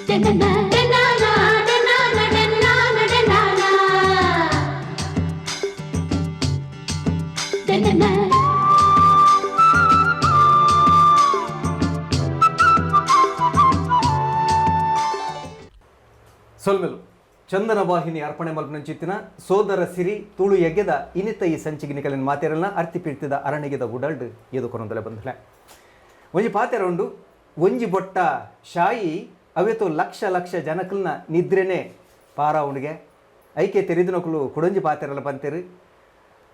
ಸೊಲ್ಮೆಲು ಚಂದನ ವಾಹಿನಿ ಅರ್ಪಣೆ ಮಲ್ಪನಂಚಿತ್ತಿನ ಸೋದರ ಸಿರಿ ತುಳು ಯಗ್ಗೆದ ಇನಿತ ಈ ಸಂಚಿಗಿನಿಕಲಿನ ಮಾತೆರಲ್ನ ಅರ್ತಿ ಪಿಡ್ತಿದ ಅರಣಿಗೆದ ಉಡಲ್ಡ್ ಎದುಕೊನೊಂದಲೆ ಬಂದಲೆ ಒಂಜಿ ಪಾತೆರ ಉಂಡು ಒಂಜಿ ಬೊಟ್ಟ ಶಾಯಿ ಅವೆತು ಲಕ್ಷ ಲಕ್ಷ ಜನಕಲ್ನ ನಿದ್ರೆನೆ ಪಾರ ಉಂಡಿಗೆ ಐಕೆ ತೆರಿದಿನಕಲು ಕುಡಂಜಿ ಪಾತೆರಲ್ಲ ಬಂತೇರು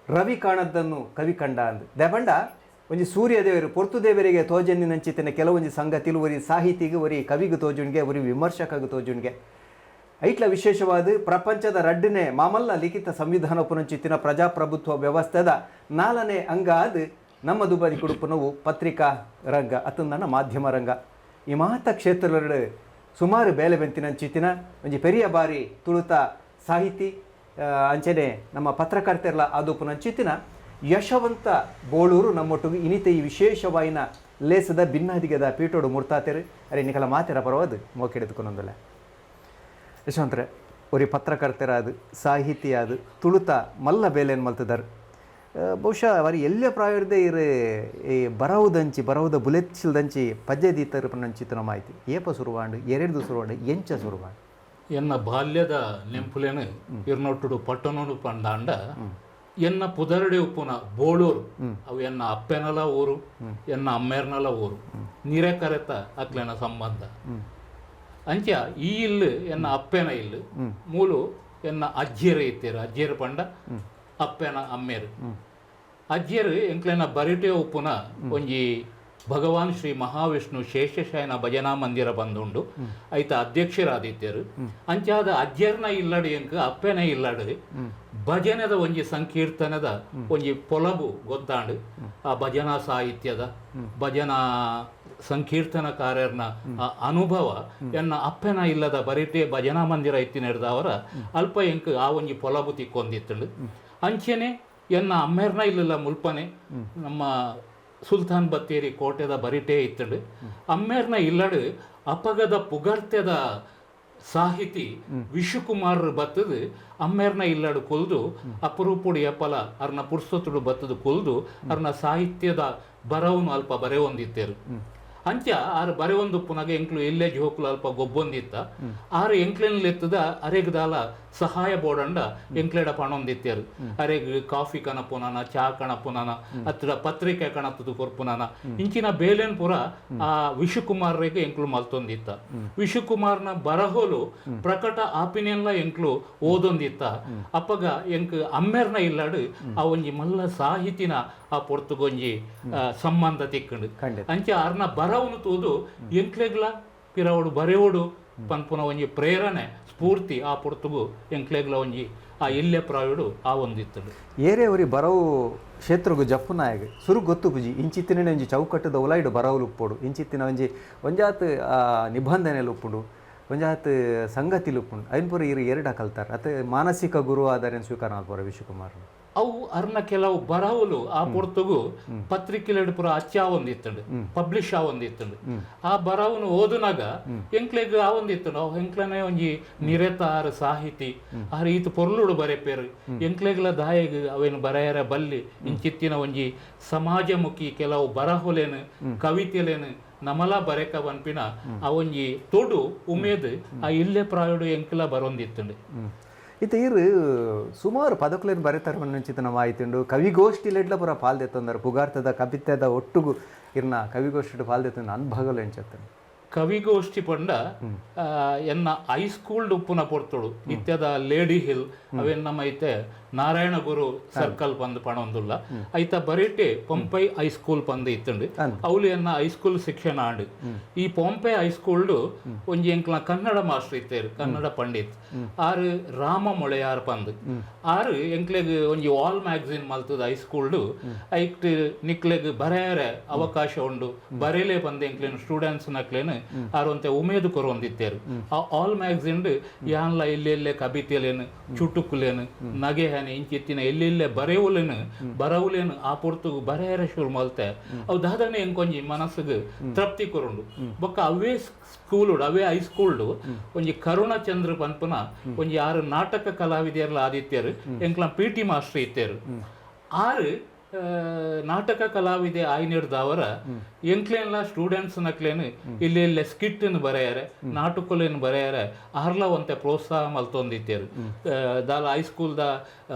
ರವಿ ಕಾಣದ್ದನ್ನು ಕವಿ ಕಂಡ ಅಂದು ದೆಬಂಡ ಒಂಜಿ ಸೂರ್ಯದೇವರು ಪೊರ್ತುದೇವರಿಗೆ ತೋಜನ್ನಿನಂಚಿತ್ತಿನ ಕೆಲವೊಂಜಿ ಸಂಗತಿಲು ಒರಿ ಸಾಹಿತಿಗೆ ಒರಿ ಕವಿಗೆ ತೋಜುಣ್ಗೆ ಒರಿ ವಿಮರ್ಶಕಗೆ ತೋಜುಣ್ಗೆ ಐಟ್ಲ ವಿಶೇಷವಾದ ಪ್ರಪಂಚದ ರಡ್ಡನೇ ಮಾಮಲ್ಲ ಲಿಖಿತ ಸಂವಿಧಾನ ಪುನಂಚಿತ್ತಿನ ಪ್ರಜಾಪ್ರಭುತ್ವ ವ್ಯವಸ್ಥೆದ 4ನೇ ಅಂಗ ಆದ ನಮ್ಮ ದುಬಾರಿ ಕುಡುಪುನವು ಪತ್ರಿಕಾ ರಂಗ ಅತಂದನ ಮಾಧ್ಯಮ ರಂಗ ಈ ಮಹತ್ತ ಕ್ಷೇತ್ರಗಳು ಸುಮಾರು ಬೇಲೆ ಬೆಂತಿನಂಚಿತ್ತಿನ ಒಂಜಿ ಪೆರಿಯ ಬಾರಿ ತುಳುತ ಸಾಹಿತಿ ಅಂಚನೆ ನಮ್ಮ ಪತ್ರಕರ್ತೆರ್ಲ ಅದು ಪುನಂಚಿತ್ತಿನ ಯಶವಂತ ಬೋಳೂರು ನಮ್ಮೊಟ್ಟಿಗೆ ಇನಿತ ಈ ವಿಶೇಷವಾಯಿನ ಲೇಸದ ಭಿನ್ನಾದಿಗೆದ ಪೀಠೋಡು ಮುರ್ತಾತೆರು ಅರೆ ನಿಕಲ ಮಾತೆರ ಪರವಾದ ಮೋಕೆಡೆದುಕೊಂದೊಂದಲ್ಲ ಯಶವಂತರೆ ಒರಿ ಪತ್ರಕರ್ತೆರಾದು ಸಾಹಿತಿಯಾದು ತುಳುತ ಮಲ್ಲ ಬೇಲೆನ್ ಮಲ್ತಿದ್ದಾರೆ ಬಹುಶಃ ಅವರಿ ಎಲ್ಲೇ ಪ್ರಾಯರ್ದೇ ಇರು ಈ ಬರವುದ ಬುಲೆಚ್ಚಿಲ್ದಂಚಿ ಪದ್ಯದೀತರು ಪನ್ನಂಚಿತನ ಮಾಹಿತಿ ಏಪ ಸುರುವಾಂಡು ಎರಡು ಸುರುವಾಂಡು ಎಂಚ ಸುರುವಾಂಡು ಎನ್ನ ಬಾಲ್ಯದ ನೆಂಪುಲೇನು ಇರ್ನೊಟ್ಟುಡು ಪಟ್ಟಣೋಡು ಪಂಡಾಂಡ ಎನ್ನ ಪುದರಡೆ ಉಪ್ಪುನ ಬೋಳೂರು ಅವು ಎನ್ನ ಅಪ್ಪೆನಲ ಊರು ಎನ್ನ ಅಮ್ಮೇರ್ನಲ ಊರು ನೀರೇ ಕರೆತ ಅಕ್ಲೆನ ಸಂಬಂಧ ಅಂಚ ಈ ಇಲ್ಲು ಎನ್ನ ಅಪ್ಪೆನ ಇಲ್ಲು ಮೂಲು ಎನ್ನ ಅಜ್ಜಿಯರ ಇತ್ತೇರು ಅಜ್ಜಿಯರು ಪಂಡ ಅಪ್ಪೆನ ಅಮ್ಮೇರು ಅಜ್ಜಿಯರು ಎಂಕ್ಲೆನ ಬರಿಟೆ ಉಪ್ಪುನ ಒಂಜಿ ಭಗವಾನ್ ಶ್ರೀ ಮಹಾವಿಷ್ಣು ಶೇಷಶಯನ ಭಜನಾ ಮಂದಿರ ಬಂದುಂಡು ಐತ ಅಧ್ಯಕ್ಷರಾದಿತ್ಯರು ಅಂಚಾದ ಅಜ್ಜರ್ನ ಇಲ್ಲಡು ಎಂಕ ಅಪ್ಪೆನ ಇಲ್ಲಡು ಭಜನೆದ ಒಂಜಿ ಸಂಕೀರ್ತನದ ಒಂಜಿ ಪೊಲಬು ಗೊತ್ತಾಂಡು ಆ ಭಜನಾ ಸಾಹಿತ್ಯದ ಭಜನಾ ಸಂಕೀರ್ತನಕಾರರ್ನ ಆ ಅನುಭವ ಎನ್ನ ಅಪ್ಪೆನ ಇಲ್ಲದ ಬರಿಟೆ ಭಜನಾ ಮಂದಿರ ಇತ್ತಿನೆಡ್ದವರ ಅಲ್ಪ ಎಂಕ್ ಆ ಒಂಜಿ ಪೊಲಬು ತಿಕ್ಕೊಂದಿತ್ತಳು ಅಂಚೆನೆ ಎನ್ನ ಅಮ್ಮೆರ್ನ ಇಲ್ಲಲ್ಲ ಮುಲ್ಪನೆ ನಮ್ಮ ಸುಲ್ತಾನ್ ಬತ್ತೇರಿ ಕೋಟೆದ ಬರಿಟೇ ಇತ್ತಡು ಅಮ್ಮೇರ್ನ ಇಲ್ಲಡು ಅಪಗದ ಪುಗರ್ತೆದ ಸಾಹಿತಿ ವಿಶ್ವಕುಮಾರ್ ಬತ್ತದು ಅಮ್ಮೇರ್ನ ಇಲ್ಲಡು ಕೊಲ್ದು ಅಪರೂಪುಡು ಎಪ್ಪಲ ಅರ್ನ ಪುರ್ಸೊತ್ತುಡು ಬತ್ತದು ಕೊಲ್ದು ಅರ್ನ ಸಾಹಿತ್ಯದ ಬರವನು ಅಲ್ಪ ಬರೆಯೊಂದಿತ್ತೇರು ಅಂಚ ಆರು ಬರೆಯೊಂದು ಪುನಗ ಎಂಕ್ಲು ಎಲ್ಲೇ ಜೋಕ್ಲು ಅಲ್ಪ ಗೊಬ್ಬೊಂದಿತ್ತ ಆರು ಎಂಕ್ಲೆನ್ಲೆತ್ತದ ಅರೆಗ್ದಾಲ ಸಹಾಯ ಬೋಡಂಡ ಎಂಕ್ಲೆಡ ಪಣೊಂದಿತ್ತೇರು ಅರೆಗ್ ಕಾಫಿ ಕಣಪುನನ ಚಾ ಕಣಪುನನ ಹತ್ತಿರ ಪತ್ರಿಕೆ ಕಣತದು ಕೊರ್ಪುನನ ಇಂಚಿನ ಬೇಲೆನ್ ಪುರ ಆ ವಿಶ್ವಕುಮಾರ್ರಿಗೆ ಎಂಕ್ಲು ಮಲ್ತೊಂದಿತ್ತ ವಿಶ್ವಕುಮಾರ್ನ ಬರಹೋಲು ಪ್ರಕಟ ಆಪಿನೆಲ್ಲ ಎಂಕ್ಲು ಓದೊಂದಿತ್ತ ಅಪ್ಪಗ ಎಂಕ್ ಅಮ್ಮೆರ್ನ ಇಲ್ಲಾಡು ಆ ಒಂಜಿ ಮಲ್ಲ ಸಾಹಿತಿನ ಆ ಪೊರ್ತುಗೊಂಜಿ ಸಂಬಂಧ ತಿಕ್ಕಂಡು ಅಂಚ ಅರ್ನ ಬರವನು ತೂದು ಎಂಕ್ಲೆಗ್ಲ ಪಿರವಡು ಬರೆಯೋಡು ಪನ್ಪುನ ಒಂಜಿ ಪ್ರೇರಣೆ ಸ್ಫೂರ್ತಿ ಆ ಪೊರ್ತುಗು ಎಂಕ್ಲೆಗ್ಲ ಒಂಜಿ ಆ ಇಲ್ಲೆ ಪ್ರಾಯುಡು ಆ ಒಂದಿತ್ತಡು ಏರೇ ಅವರಿ ಬರವು ಕ್ಷೇತ್ರಗು ಜಪ್ಪುನಾಯಗ ಸುರು ಗೊತ್ತು ಪುಜಿ ಇಂಚಿತ್ತಿನ ಒಂಜಿ ಚೌಕಟ್ಟದ ಉಲಾಯ್ಡು ಬರವುಲು ಉಪ್ಪುಡು ಇಂಚಿತ್ತಿನ ಒಂಜಿ ಒಂಜಾತ್ ನಿಬಂಧನೆಲು ಉಪ್ಪುಂಡು ಒಂಜಾತ್ ಸಂಗತಿಲು ಉಪ್ಪುಂಡು ಐನ್ ಪುರ ಇರು ಎರಡ ಕಲ್ತಾರೆ ಅತ್ತೆ ಮಾನಸಿಕ ಗುರು ಆಧಾರ ಸ್ವೀಕಾರ ಮಾಡ್ಬೋರ ವಿಶ್ವಕುಮಾರ್ ಅವು ಅರ್ನ ಕೆಲವು ಬರಹುಲು ಆ ಪೊರ್ತುಗು ಪತ್ರಿಕೆಲೆಡ್ ಪುರ ಅಚ್ಚ ಒಂದಿತ್ತಂಡು ಪಬ್ಲಿಷ್ ಆ ಒಂದಿತ್ತಂಡು ಆ ಬರವನು ಓದುನಾಗ ಎಂಕ್ಲೆಗ್ ಆ ಒಂದಿತ್ತಂಡು ಅವು ಎಂಕ್ಲನೆ ಒಂಜಿ ನಿರತಾರ ಸಾಹಿತಿ ಆ ರೀತಿ ಪೊರ್ಲುಡು ಬರೆಪೇರು ಎಂಕ್ಲೆಗ್ಲ ದಾಯಗ್ ಅವೇನು ಬರೆಯರ ಬಲ್ಲಿ ಇಂಚಿತ್ತಿನ ಒಂಜಿ ಸಮಾಜಮುಖಿ ಕೆಲವು ಬರಹುಲೇನು ಕವಿತೆಲೇನು ನಮಲ ಬರೆಕ ಬನ್ಪಿನ ಆ ಒಂಜಿ ತೊಡು ಉಮೇದ್ ಆ ಇಲ್ಲೆ ಪ್ರಾಯುಡು ಎಂಕ್ಲ ಬರೊಂದಿತ್ತಂಡು ಇತ್ತ ಇರು ಸುಮಾರು ಪದಕುಲೇನು ಬರೀತಾರೆ ಮುಂಚಿತ ನಮ್ಮ ಆಯ್ತುಂಡು ಕವಿಗೋಷ್ಠಿಲೆಡ್ಲ ಪುರ ಪಾಲ್ದೆತ್ತಂದ್ರೆ ಪುಗಾರ್ತದ ಕವಿತೆದ ಒಟ್ಟುಗು ಇರ್ನ ಕವಿಗೋಷ್ಠಿ ಪಾಲ್ದೆತ್ತಂದು ಅನ್ಭಾಗಲು ಎಂಚತ್ತಂದು ಕವಿಗೋಷ್ಠಿ ಪಂಡ ಎನ್ನ ಹೈಸ್ಕೂಲ್ ಉಪ್ಪುನ ಪೊರ್ತುಡು ಇತ್ಯದ ಲೇಡಿ ಹಿಲ್ ಅವೆನ್ನ ಐತೆ ನಾರಾಯಣ ಗುರು ಸರ್ಕಲ್ ಪಂದ್ ಪಣೊಂದುಲ್ಲ ಐತ ಬರೀಟೆ ಪೊಂಪೈ ಹೈಸ್ಕೂಲ್ ಪಂದ್ ಇತ್ತಂಡು ಅವಳು ಎನ್ನ ಹೈಸ್ಕೂಲ್ ಶಿಕ್ಷಣ ಆಂಡು ಈ ಪೊಂಪೈ ಹೈಸ್ಕೂಲ್ಡು ಒಂಜಿ ಎಂಕ್ಲ ಕನ್ನಡ ಮಾಸ್ಟರ್ ಇತ್ತೇರು ಕನ್ನಡ ಪಂಡಿತ್ ಆರು ರಾಮ ಮೊಳೆಯಾರ್ ಪಂದ್ ಆರು ಎಂಕ್ಲೆಗ್ ಒಂಜಿ ವಾಲ್ ಮ್ಯಾಗಝಿನ್ ಮಲ್ತದ ಹೈಸ್ಕೂಲ್ಡು ಐಟ್ ನಿಕ್ಲೆಗ್ ಬರೆಯರೆ ಅವಕಾಶ ಉಂಡು ಬರೆಯಲೇ ಪಂದ್ ಎಂಕ್ಲೇನು ಸ್ಟೂಡೆಂಟ್ಸ್ ನಕ್ಲೇನು ಆರೊಂತೆ ಉಮೇದು ಕೊರೊಂದಿತ್ತೇರು ಆ ಆಲ್ ಮ್ಯಾಗ್ಝಿನ್ ಯಾನ್ಲ ಎಲ್ಲೆಲ್ಲೇ ಕಬಿತೆಲೇನು ಚುಟುಕುಲೇನು ನಗೆ ಹನೆ ಇಂಚಿತ್ತಿನ ಎಲ್ಲೆಲ್ಲೇ ಬರವುಲೇನು ಆ ಪೊರ್ತುಗು ಬರೆಯರ ಶುರು ಮಲ್ತೆ ಅವು ದಾದನೆ ಎಂಕೊಂಜಿ ಮನಸ್ಸಿಗೆ ತೃಪ್ತಿ ಕೊರುಂಡು ಬೊಕ್ಕ ಅವೇ ಸ್ಕೂಲುಡು ಅವೇ ಹೈಸ್ಕೂಲ್ಡು ಒಂಜಿ ಕರುಣಚಂದ್ರ ಪನ್ಪುನ ಒಂಜಿ 6 ನಾಟಕ ಕಲಾವಿದೆಯರ್ಲ ಆದಿತ್ಯರು ಎಂಕ್ಲ PT ಮಾಸ್ಟರ್ ಇತ್ತೇರು 6 ನಾಟಕ ಕಲಾವಿದೆ ಆಯ್ನಿಡ್ದವರ ಎಂಕ್ಲೇನ್ಲ ಸ್ಟೂಡೆಂಟ್ಸ್ ನಕ್ಲೇನು ಇಲ್ಲೆಲ್ಲ ಸ್ಕಿಟ್ಟನ್ನು ಬರೆಯಾರೆ ನಾಟಕಲೇನು ಬರೆಯಾರೆ ಆರ್ಲ ಒಂತೆ ಪ್ರೋತ್ಸಾಹ ಮಲ್ತೊಂದಿತ್ತೇರು ದಾಲ ಹೈಸ್ಕೂಲ್ದ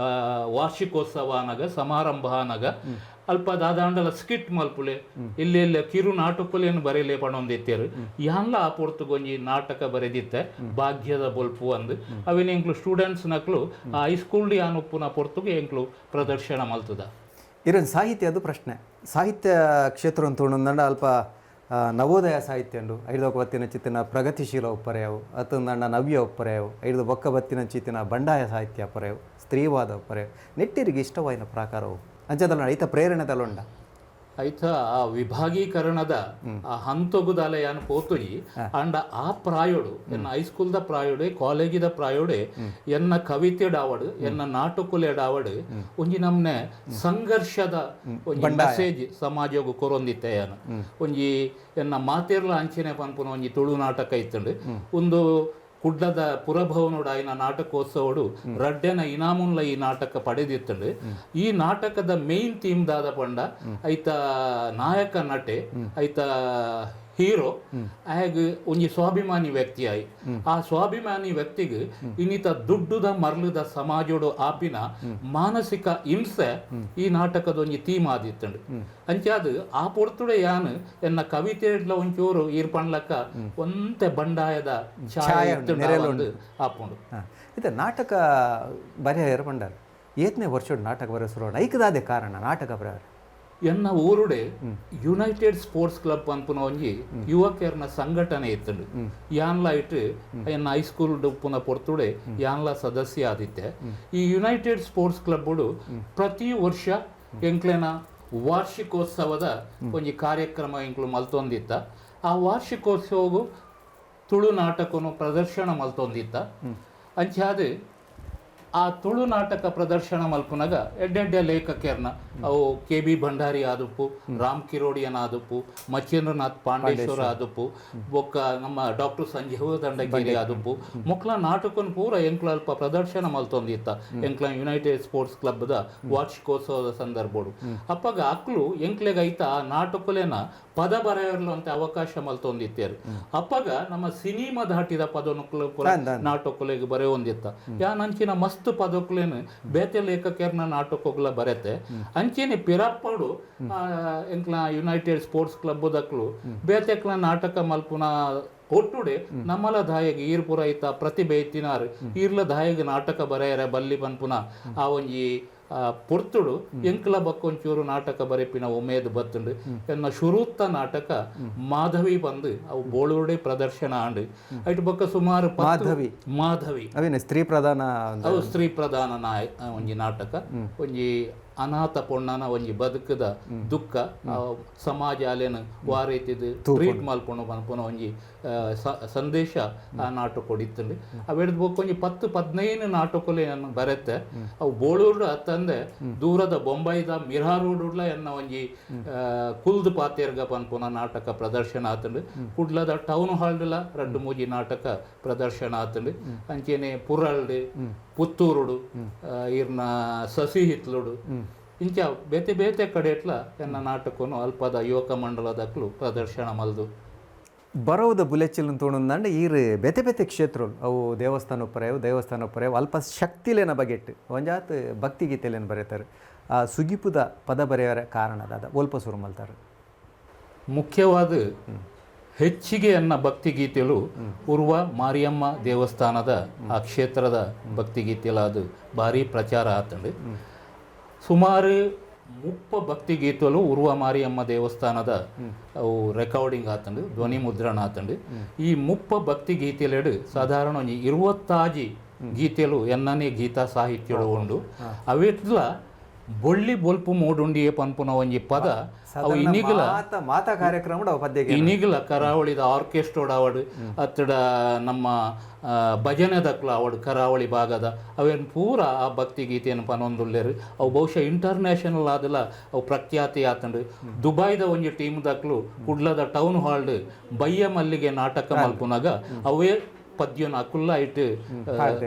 ವಾರ್ಷಿಕೋತ್ಸವ ಅನಗ ಸಮಾರಂಭ ಅನಗ ಅಲ್ಪ ದಾದಾಂಡಲ ಸ್ಕಿಟ್ ಮಲ್ಪುಲೆ ಇಲ್ಲೆಲ್ಲ ಕಿರು ನಾಟಕಲೇನು ಬರೆಯಲೇ ಪಣೊಂದಿತ್ತೇರು ಯಾನ್ಲ ಆ ಪೊರ್ತುಗೊಂಜಿ ನಾಟಕ ಬರೆದಿತ್ತೆ ಭಾಗ್ಯದ ಬೊಲ್ಪು ಅಂದು ಅವೇನು ಎಂಕ್ಲು ಸ್ಟೂಡೆಂಟ್ಸ್ ನಕ್ಲು ಆ ಹೈಸ್ಕೂಲ್ ಯಾನುಪ್ಪುನ ಪೊರ್ತುಗೆ ಎಂಕ್ಲು ಪ್ರದರ್ಶನ ಮಲ್ತದ ಇರನ್ ಸಾಹಿತ್ಯ ಅದು ಪ್ರಶ್ನೆ ಸಾಹಿತ್ಯ ಕ್ಷೇತ್ರ ಅಂತ ತೊಗೊಂಡು ಅಲ್ಪ ನವೋದಯ ಸಾಹಿತ್ಯ ಉಂಡು 5 ಬತ್ತಿನ ಚಿತ್ತಿನ ಪ್ರಗತಿಶೀಲ ಒಪ್ಪರೆಯವು ಅತ್ತೊಂದಂಡ ನವ್ಯ ಒಪ್ಪರೆಯವು 5 ಬೊಕ್ಕ ಬತ್ತಿನ ಚಿತ್ತಿನ ಬಂಡಾಯ ಸಾಹಿತ್ಯ ಪರೆಯವು ಸ್ತ್ರೀವಾದ ಒಪ್ಪರೆಯವು ನೆಟ್ಟಿರಿಗೆ ಇಷ್ಟವಾಯಿನ ಪ್ರಾಕಾರವು ಅಂಚದಲ್ಲ ಐತ ಪ್ರೇರಣೆದಲ್ಲುಂಡ ಐತ ಆ ವಿಭಾಗೀಕರಣದ ಆ ಹಂತೊಗುದಾಲ ಯಾನು ಪೋತುಜಿ ಅಂಡ ಆ ಪ್ರಾಯೋಡು ಎನ್ನ ಹೈಸ್ಕೂಲ್ದ ಪ್ರಾಯೋಡೆ ಕಾಲೇಜಿದ ಪ್ರಾಯೋಡೆ ಎನ್ನ ಕವಿತೆಡಾವಡು ಎನ್ನ ನಾಟಕುಲೆಡಾವಡು ಒಂಜಿ ನಮ್ನೆ ಸಂಘರ್ಷದ ಒಂಜಿ ಮೆಸೇಜ್ ಸಮಾಜಗು ಕೊರೊಂದಿತ್ತೆ ಯಾನು ಒಂಜಿ ಎನ್ನ ಮಾತೇರ್ಲ ಅಂಚನೆ ಪನ್ಪುನ ಒಂಜಿ ತುಳು ನಾಟಕ ಇತ್ತಂಡು ಒಂದು ಕುಡ್ಲದ ಪುರಭವನೋಡ ಆಯ್ನ ನಾಟಕೋತ್ಸವಡು ರಡ್ಡೆನ ಇನಾಮುನ್ಲ ಈ ನಾಟಕ ಪಡೆದಿತ್ತಂಡು ಈ ನಾಟಕದ ಮೇನ್ ಥೀಮ್ ದಾದ ಪಂಡ ಐತ ನಾಯಕ ನಟೆ ಐತ ಹೀರೋ ಆಗ ಒಂಜಿ ಸ್ವಾಭಿಮಾನಿ ವ್ಯಕ್ತಿ ಆಯ್ ಆ ಸ್ವಾಭಿಮಾನಿ ವ್ಯಕ್ತಿಗೆ ಇನ್ನಿತ ದುಡ್ಡುದ ಮರ್ಲದ ಸಮಾಜೋಡು ಆಪಿನ ಮಾನಸಿಕ ಹಿಂಸೆ ಈ ನಾಟಕದ ಒಂಜಿ ಥೀಮ್ ಆದಿತ್ತಂಡು ಅಂಚಾದ ಆ ಪೊರ್ತುಡೆ ಯಾನು ಎನ್ನ ಕವಿತೆ ಒಂಚೂರು ಈರ್ಪಣ್ಲಕ್ಕ ಒಂತೆ ಬಂಡಾಯದ ಛಾಯೆ ಆಪುಂಡು ಇದು ನಾಟಕ ಬರೆಯ ಏರ್ಪಂಡಾರ ಏತನೇ ವರ್ಷದ ನಾಟಕ ಬರೆಯ ಶುರು ಐಕದಾದೆ ಕಾರಣ ನಾಟಕ ಬರೆಯ ಎನ್ನ ಊರುಡೆ ಯುನೈಟೆಡ್ ಸ್ಪೋರ್ಟ್ಸ್ ಕ್ಲಬ್ ಅನ್ಪುನ ಒಂಜಿ ಯುವಕರ್ನ ಸಂಘಟನೆ ಇತ್ತಂಡು ಯಾನ್ಲ ಇಟ್ಟು ಎನ್ನ ಹೈಸ್ಕೂಲ್ ಉಪ್ಪುನ ಪೊರ್ತುಡೆ ಯಾನ್ಲ ಸದಸ್ಯ ಆದಿತ್ತೆ ಈ ಯುನೈಟೆಡ್ ಸ್ಪೋರ್ಟ್ಸ್ ಕ್ಲಬ್ ಪ್ರತಿ ವರ್ಷ ಎಂಕ್ಲೆನ ವಾರ್ಷಿಕೋತ್ಸವದ ಒಂಜಿ ಕಾರ್ಯಕ್ರಮ ಎಂಕ್ಲು ಮಲ್ತೊಂದಿತ್ತ ಆ ವಾರ್ಷಿಕೋತ್ಸವಗೂ ತುಳು ನಾಟಕನು ಪ್ರದರ್ಶನ ಮಲ್ತೊಂದಿತ್ತ ಅಂಚಾದ ಆ ತುಳು ನಾಟಕ ಪ್ರದರ್ಶನ ಮಲ್ಪುನಾಗ ಎಡ್ಡೆಡ್ಡೆ ಲೇಖಕರ್ನ ಅವು KB ಭಂಡಾರಿ ಆದುಪ್ಪು ರಾಮ್ ಕಿರೋಡಿಯನ್ ಆದುಪ್ಪು ಮಚ್ಚೇಂದ್ರನಾಥ್ ಪಾಂಡೇಶ್ವರ ಆದುಪ್ಪು ಬೊಕ್ಕ ನಮ್ಮ ಡಾಕ್ಟರ್ ಸಂಜೀವ ದಂಡಗಿರಿ ಆದುಪ್ಪು ಮೊಕ್ಲ ನಾಟಕನ್ ಪೂರ ಎಂಕ್ಲ ಅಲ್ಪ ಪ್ರದರ್ಶನ ಮಲ್ತೊಂದಿತ್ತ ಎಂಕ್ಲ ಯುನೈಟೆಡ್ ಸ್ಪೋರ್ಟ್ಸ್ ಕ್ಲಬ್ದ ವಾರ್ಷಿಕೋತ್ಸವದ ಸಂದರ್ಭಡು ಅಪ್ಪಗ ಅಕ್ಲು ಎಂಕ್ಲೆಗೈತ ಆ ನಾಟಕಲೇನ ಪದ ಬರೆಯಲು ಅಂತ ಅವಕಾಶ ಮಲ್ತೊಂದಿತ್ತೇರು ಅಪ್ಪಗ ನಮ್ಮ ಸಿನಿಮಾ ದಾಟಿದ ಪದನುಕ್ಲು ಪೂರ ನಾಟಕಲೆಗೆ ಬರೆಯೊಂದಿತ್ತ ಯಾನಂಚಿನ ಮಸ್ತ್ ಪದಕ್ಲೇನು ಬೇತೆ ಲೇಖಕರ್ನ ನಾಟಕಗಳ ಬರೆತೆ ಅಂಚೆನೆ ಪಿರಪ್ಪಡು ಎಂಕ್ಲ ಯುನೈಟೆಡ್ ಸ್ಪೋರ್ಟ್ಸ್ ಕ್ಲಬ್ ದಕ್ಲು ಬೇತೆಕ್ಲ ನಾಟಕ ಮಲ್ಪುನ ಒಟ್ಟುಡೆ ನಮ್ಮಲ ದಾಯಗೆ ಈರ್ ಪುರ ಐತ ಪ್ರತಿಭೆ ಇತ್ತಿನಾರು ಈರ್ಲ ದಾಯಗೆ ನಾಟಕ ಬರೆಯರೆ ಬಲ್ಲಿ ಪನ್ಪುನ ಆ ಒಂಜಿ ಪೊರ್ತುಡು ಎಂಕ್ಲ ಬಕ್ಕೊಂಚೂರು ನಾಟಕ ಬರೆಪಿನ ಉಮೇದು ಬತ್ತುಂಡು ಎನ್ನ ಶುರುತ್ತ ನಾಟಕ ಮಾಧವಿ ಬಂದು ಅವು ಬೋಳುಡೆ ಪ್ರದರ್ಶನ ಆಂಡು ಐಟ್ ಬೊಕ್ಕ ಸುಮಾರು ಮಾಧವಿ ಅವೇನು ಸ್ತ್ರೀ ಪ್ರಧಾನ ಅವು ಸ್ತ್ರೀ ಪ್ರಧಾನ ಒಂಜಿ ನಾಟಕ ಒಂಜಿ ಅನಾಥ ಪೊಣ್ಣನ ಒಂಜಿ ಬದುಕದ ದುಃಖ ಸಮಾಜ ಅಲ್ಲೇನು ವಾರೈತಿದ್ದು ಟ್ರೀಟ್ ಮಲ್ಪುಣ ಪನ್ಪುನ ಒಂಜಿ ಸಂದೇಶ ಆ ನಾಟಕ ಕೊಡಿತ್ತಂಡು ಅವೆಡ್ದು ಬೊಕ್ಕೊಂಜಿ 10-15 ನಾಟಕಲೆ ಬರತ್ತೆ ಅವು ಬೋಳೂರು ಅತ್ತಂದೆ ದೂರದ ಬೊಂಬೈದ ಮಿರಾರೋಡುಡ್ಲ ಎನ್ನ ಒಂಜಿ ಕುಲ್ದು ಪಾತೇರ್ಗ ಪನ್ಪುನ ನಾಟಕ ಪ್ರದರ್ಶನ ಆತಂಡು ಕುಡ್ಲದ ಟೌನ್ ಹಾಲ್ಡ್ಲ 2-3 ನಾಟಕ ಪ್ರದರ್ಶನ ಆತಂಡು ಅಂಚೆನೆ ಪುರಳ್ಡು ಪುತ್ತೂರುಡು ಇರ್ನ ಸಸಿ ಹಿತ್ಲುಡು ಇಂಚ ಬೇತೆ ಬೇತೆ ಕಡೆಟ್ಲ ಎನ್ನ ನಾಟಕನು ಅಲ್ಪದ ಯುವಕ ಮಂಡಲದಕ್ಲು ಪ್ರದರ್ಶನ ಮಲ್ದು ಬರೋದ ಬುಲೆಚಿಲ್ ತೋಣಂದಂಡ ಈರ್ ಬೇತೆ ಬೇತೆ ಕ್ಷೇತ್ರಗಳು ಅವು ದೇವಸ್ಥಾನ ಪರೆಯವು ಅಲ್ಪ ಶಕ್ತಿಲೇನ ಬಗೆಟ್ ಒಂಜಾತ್ ಭಕ್ತಿ ಗೀತೆಲೇನು ಬರೀತಾರೆ ಆ ಸುಗಿಪುದ ಪದ ಬರೆಯವರ ಕಾರಣದಾದ ಒಲ್ಪ ಸುರು ಮಲ್ತಾರೆ ಮುಖ್ಯವಾದ ಹೆಚ್ಚಿಗೆ ಎನ್ನ ಭಕ್ತಿಗೀತೆಗಳು ಉರ್ವ ಮಾರಿಯಮ್ಮ ದೇವಸ್ಥಾನದ ಆ ಕ್ಷೇತ್ರದ ಭಕ್ತಿಗೀತೆಲ ಅದು ಭಾರಿ ಪ್ರಚಾರ ಆತಂಡು ಸುಮಾರು 30 ಭಕ್ತಿಗೀತೆಗಳು ಉರ್ವ ಮಾರಿಯಮ್ಮ ದೇವಸ್ಥಾನದ ಅವು ರೆಕಾರ್ಡಿಂಗ್ ಆತಂಡು ಧ್ವನಿ ಮುದ್ರಣ ಆತಂಡು ಈ 30 ಭಕ್ತಿಗೀತೆಲೆಡು ಸಾಧಾರಣ 20 ಗೀತೆಲು ಎನ್ನನೇ ಗೀತಾ ಸಾಹಿತ್ಯಗಳು ಉಂಡು ಅವೆಟ್ಲ ಬೊಳ್ಳಿ ಬೊಲ್ಪು ಮೂಡುಂಡಿಯೇ ಪನ್ಪುನ ಒಂಜಿ ಪದ ಅವು ಇನಿಗಲ ಮಾತಾ ಕಾರ್ಯಕ್ರಮ ಪದ್ಯಕ್ಕೆ ಇನಿಗಲ ಕರಾವಳಿದ ಆರ್ಕೆಸ್ಟ್ರೋಡ್ ಅವಡು ಅತ್ತಡ ನಮ್ಮ ಭಜನೆದಕ್ಲ ಅವಡು ಕರಾವಳಿ ಭಾಗದ ಅವೇನು ಪೂರ ಆ ಭಕ್ತಿ ಗೀತೆಯನ್ನು ಪನೊಂದುಲ್ಲೇರು ಅವು ಬಹುಶಃ ಇಂಟರ್ನ್ಯಾಷನಲ್ ಆದಲ್ಲ ಅವು ಪ್ರಖ್ಯಾತಿ ಆತಂಡು ದುಬೈದ ಒಂಜಿ ಟೀಮ್ ದಕ್ಲು ಕುಡ್ಲದ ಟೌನ್ ಹಾಲ್ ಬಯ್ಯ ಮಲ್ಲಿಗೆ ನಾಟಕ ಮಲ್ಪುನಾಗ ಅವೇ ಪದ್ಯನ ಅಕುಲ್ಲ ಇಟ್ಟು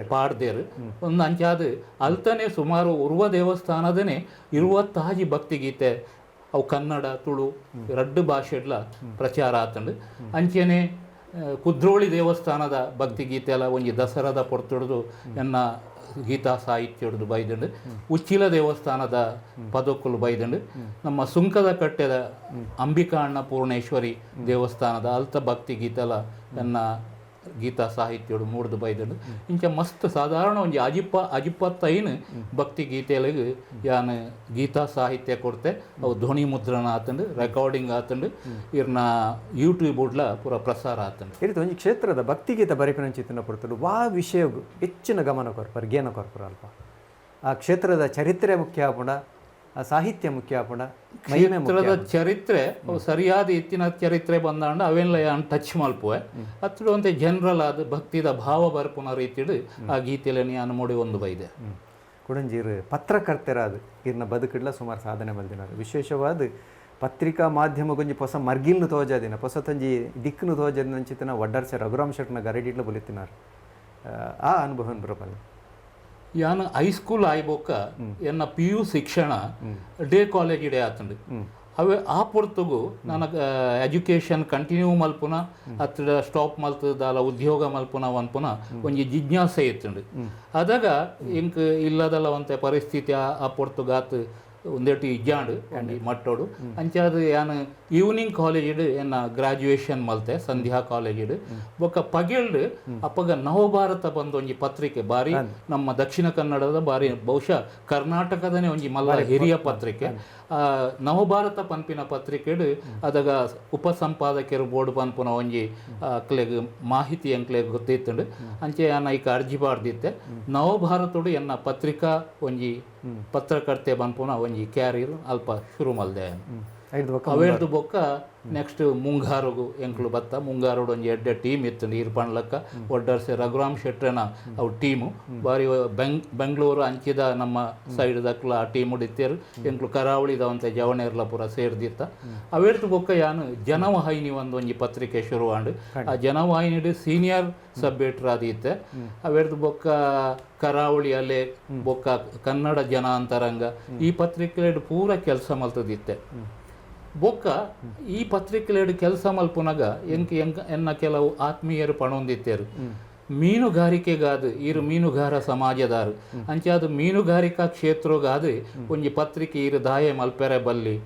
ಪಾಡ್ದೇರು ಒಂದು ಅಂಚಾದ ಅಲ್ತನೇ ಸುಮಾರು ಉರ್ವ ದೇವಸ್ಥಾನದನೇ 20 ಭಕ್ತಿ ಗೀತೆ ಅವು ಕನ್ನಡ ತುಳು 2 ಭಾಷೆಡ್ಲ ಪ್ರಚಾರ ಆತಂಡು ಅಂಚೆನೆ ಕುದ್ರೋಳಿ ದೇವಸ್ಥಾನದ ಭಕ್ತಿ ಗೀತೆ ಎಲ್ಲ ಒಂಜಿ ದಸರಾದ ಪೊರ್ತುಡ್ದು ಎನ್ನ ಗೀತಾ ಸಾಹಿತ್ಯ ಹಿಡಿದು ಬೈದಂಡು ಉಚ್ಚಿಲ ದೇವಸ್ಥಾನದ ಪದಕ್ಕಲು ಬೈದಂಡು ನಮ್ಮ ಸುಂಕದ ಕಟ್ಟೆದ ಅಂಬಿಕಾ ಅಣ್ಣ ಪೂರ್ಣೇಶ್ವರಿ ದೇವಸ್ಥಾನದ ಅಲ್ತ ಭಕ್ತಿ ಗೀತೆಲ್ಲ ಎನ್ನ ಗೀತಾ ಸಾಹಿತ್ಯಡು ಮೂಡ್ದು ಬೈದಂಡು ಇಂಚ ಮಸ್ತ್ ಸಾಧಾರಣ ಒಂಜಿ ಅಜಿಪ್ಪತ್ತೈನು ಭಕ್ತಿ ಗೀತೆಲಿಗೆ ಯಾನು ಗೀತಾ ಸಾಹಿತ್ಯ ಕೊಡ್ತೆ ಅವು ಧ್ವನಿ ಮುದ್ರಣ ಆತಂಡು ರೆಕಾರ್ಡಿಂಗ್ ಆತಂಡು ಇರ್ನ ಯೂಟ್ಯೂಬ್ ಉಡ್ಲ ಪೂರ ಪ್ರಸಾರ ಆತಂಡು ಈ ರೀತಿ ಒಂಜಿ ಕ್ಷೇತ್ರದ ಭಕ್ತಿಗೀತ ಬರಿಪಿನ ಚಿತ್ರನ ಪಡ್ತಡು ವಾ ವಿಷಯಗೂ ಹೆಚ್ಚಿನ ಗಮನ ಕೊರ್ಪರು ಗೇನ ಕೊರ್ಪರು ಅಲ್ಪ ಆ ಕ್ಷೇತ್ರದ ಚರಿತ್ರೆ ಮುಖ್ಯ ಆಪುಂಡ ಆ ಸಾಹಿತ್ಯ ಮುಖ್ಯ ಆಪುಂಡ ಕ್ಷೇತ್ರದ ಚರಿತ್ರೆ ಅವು ಸರಿಯಾದ ಇತ್ತಿನ ಚರಿತ್ರೆ ಬಂದಾಂಡ ಅವೆಲ್ಲ ಯಾನ್ ಟಚ್ ಮಲ್ಪುವೆ ಅತ್ತಡು ಒಂತೆ ಜನರಲ್ ಆದ ಭಕ್ತಿದ ಭಾವ ಬರ್ಪುನ ರೀತಿಡು ಆ ಗೀತೆಯಲ್ಲಿ ನಾನು ಮೂಡಿ ಒಂದು ಬೈದೆ ಕುಡಂಜೀರು ಪತ್ರಕರ್ತರಾದ ಇರ್ನ ಬದುಕಿಡ್ಲ ಸುಮಾರು ಸಾಧನೆ ಮಲ್ದಿನಾರು ವಿಶೇಷವಾದ ಪತ್ರಿಕಾ ಮಾಧ್ಯಮ ಗೊಂಜಿ ಹೊಸ ಮರ್ಗಿಲ್ನು ತೋಜಾದಿನ ಹೊಸತಂಜಿ ದಿಕ್ಕನ್ನು ತೋಜಾದಿನ ಅಂಚಿತನ ವಡ್ಡರ್ಸೆ ರಘುರಾಮ್ ಶೆಟ್ನ ಗರಡಿಡ್ಲ ಬಲಿತಿನಾರು ಆ ಅನುಭವ ಬರಬಲ್ಲ ಯಾನು ಹೈಸ್ಕೂಲ್ ಆಯ್ಬೋಕ ಎನ್ನ PU ಶಿಕ್ಷಣ ಡೇ ಕಾಲೇಜ್ ಇಡೆ ಆತಂಡು ಅವೇ ಆ ಪೊರ್ತುಗು ನನಗೆ ಎಜುಕೇಷನ್ ಕಂಟಿನ್ಯೂ ಮಲ್ಪುನ ಹತ್ತಿರ ಸ್ಟಾಪ್ ಮಲ್ತದಾಲ ಉದ್ಯೋಗ ಮಲ್ಪುನ ಅನ್ಪುನ ಒಂಜಿ ಜಿಜ್ಞಾಸೆ ಇತ್ತುಂಡು ಅದಾಗ ಇಂಕ್ ಇಲ್ಲದಲ್ಲ ಒಂತೆ ಪರಿಸ್ಥಿತಿ ಆ ಪೊರ್ತುಗಾತ್ ಒಂದೇಟು ಇಜ್ಜಾಂಡು ಒಂಜಿ ಮಟ್ಟೋಡು ಅಂಚಾದ ಯಾನು ಈವ್ನಿಂಗ್ ಕಾಲೇಜಿಡು ಎನ್ನ ಗ್ರಾಜುಯೇಷನ್ ಮಲ್ತೆ ಸಂಧ್ಯಾ ಕಾಲೇಜಿಡು ಬೊಕ್ಕ ಪಗೆಲ್ಡು ಅಪ್ಪಗ ನವಭಾರತ ಬಂದು ಒಂಜಿ ಪತ್ರಿಕೆ ಬಾರಿ ನಮ್ಮ ದಕ್ಷಿಣ ಕನ್ನಡದ ಬಾರಿ ಬಹುಶಃ ಕರ್ನಾಟಕದನೇ ಒಂಜಿ ಮಲ್ಲ ಹಿರಿಯ ಪತ್ರಿಕೆ ನವಭಾರತ ಪನ್ಪಿನ ಪತ್ರಿಕೆಡು ಅದಾಗ ಉಪಸಂಪಾದಕರು ಬೋರ್ಡ್ ಪನ್ಪುನ ಒಂಜಿ ಅಕ್ಲೆಗ್ ಮಾಹಿತಿ ಅಂಕ್ಲೆಗ್ ಗೊತ್ತಿತ್ತುಂಡು ಅಂಚೆ ಯಾನ ಈಗ ಅರ್ಜಿ ಬಾರ್ದಿತ್ತೆ ನವಭಾರತಡು ಎನ್ನ ಪತ್ರಿಕಾ ಒಂಜಿ ಪತ್ರಕರ್ತೆ ಬನ್ಪುನ ಒಂಜಿ ಕ್ಯಾರಿಯರ್ ಅಲ್ಪ ಶುರು ಮಲ್ದೆ ಅವೇರ್ದು ಬೊಕ್ಕ ನೆಕ್ಸ್ಟ್ ಮುಂಗಾರುಗು ಎಂಕ್ಲು ಬತ್ತ ಮುಂಗಾರೋಡು ಒಂಜಿ ಎಡ್ಡೆ ಟೀಮ್ ಇತ್ತು ನೀರು ಪಣ್ಲಕ್ಕ ಒಡ್ಡರ್ಸೆ ರಘುರಾಮ್ ಶೆಟ್ರನ ಅವು ಟೀಮು ಬಾರಿ ಬೆಂಗಳೂರು ಅಂಚಿದ ನಮ್ಮ ಸೈಡ್ ದಕ್ಲ ಆ ಟೀಮ್ ಉಡಿತ್ತೇರು ಎಂಕ್ಲು ಕರಾವಳಿದ ಒಂತೆ ಜವಣೇರ್ಲ ಪೂರ ಸೇರ್ದಿತ್ತ ಅವೇರ್ದು ಬೊಕ್ಕ ಯಾನು ಜನವಾಹಿನಿ ಒಂಜಿ ಪತ್ರಿಕೆ ಶುರುವಾಂಡು ಆ ಜನವಾಹಿನಿಡು ಸೀನಿಯರ್ ಸಬ್ ಎಡಿಟರ್ ಆದಿತ್ತೆ ಅವೇರ್ದು ಬೊಕ್ಕ ಕರಾವಳಿ ಅಲೆ ಬೊಕ್ಕ ಕನ್ನಡ ಜನಾಂತರಂಗ ಈ ಪತ್ರಿಕೆ ಪೂರ ಕೆಲಸ ಮಲ್ತದಿತ್ತೆ ಬೊಕ್ಕ ಈ ಪತ್ರಿಕೆಲೆಡು ಕೆಲಸ ಮಲ್ಪುನಾಗ ಎನ್ನ ಕೆಲವು ಆತ್ಮೀಯರು ಪಣೊಂದಿತ್ತೇರು ಮೀನುಗಾರಿಕೆಗಾದು ಇರು ಮೀನುಗಾರ ಸಮಾಜದಾರು ಅಂಚಾದು ಮೀನುಗಾರಿಕಾ ಕ್ಷೇತ್ರಗಾದು ಒಂಜಿ ಪತ್ರಿಕೆ ಇರು ದಾಯ ಮಲ್ಪೆರೆ ಬಲ್ಲಿ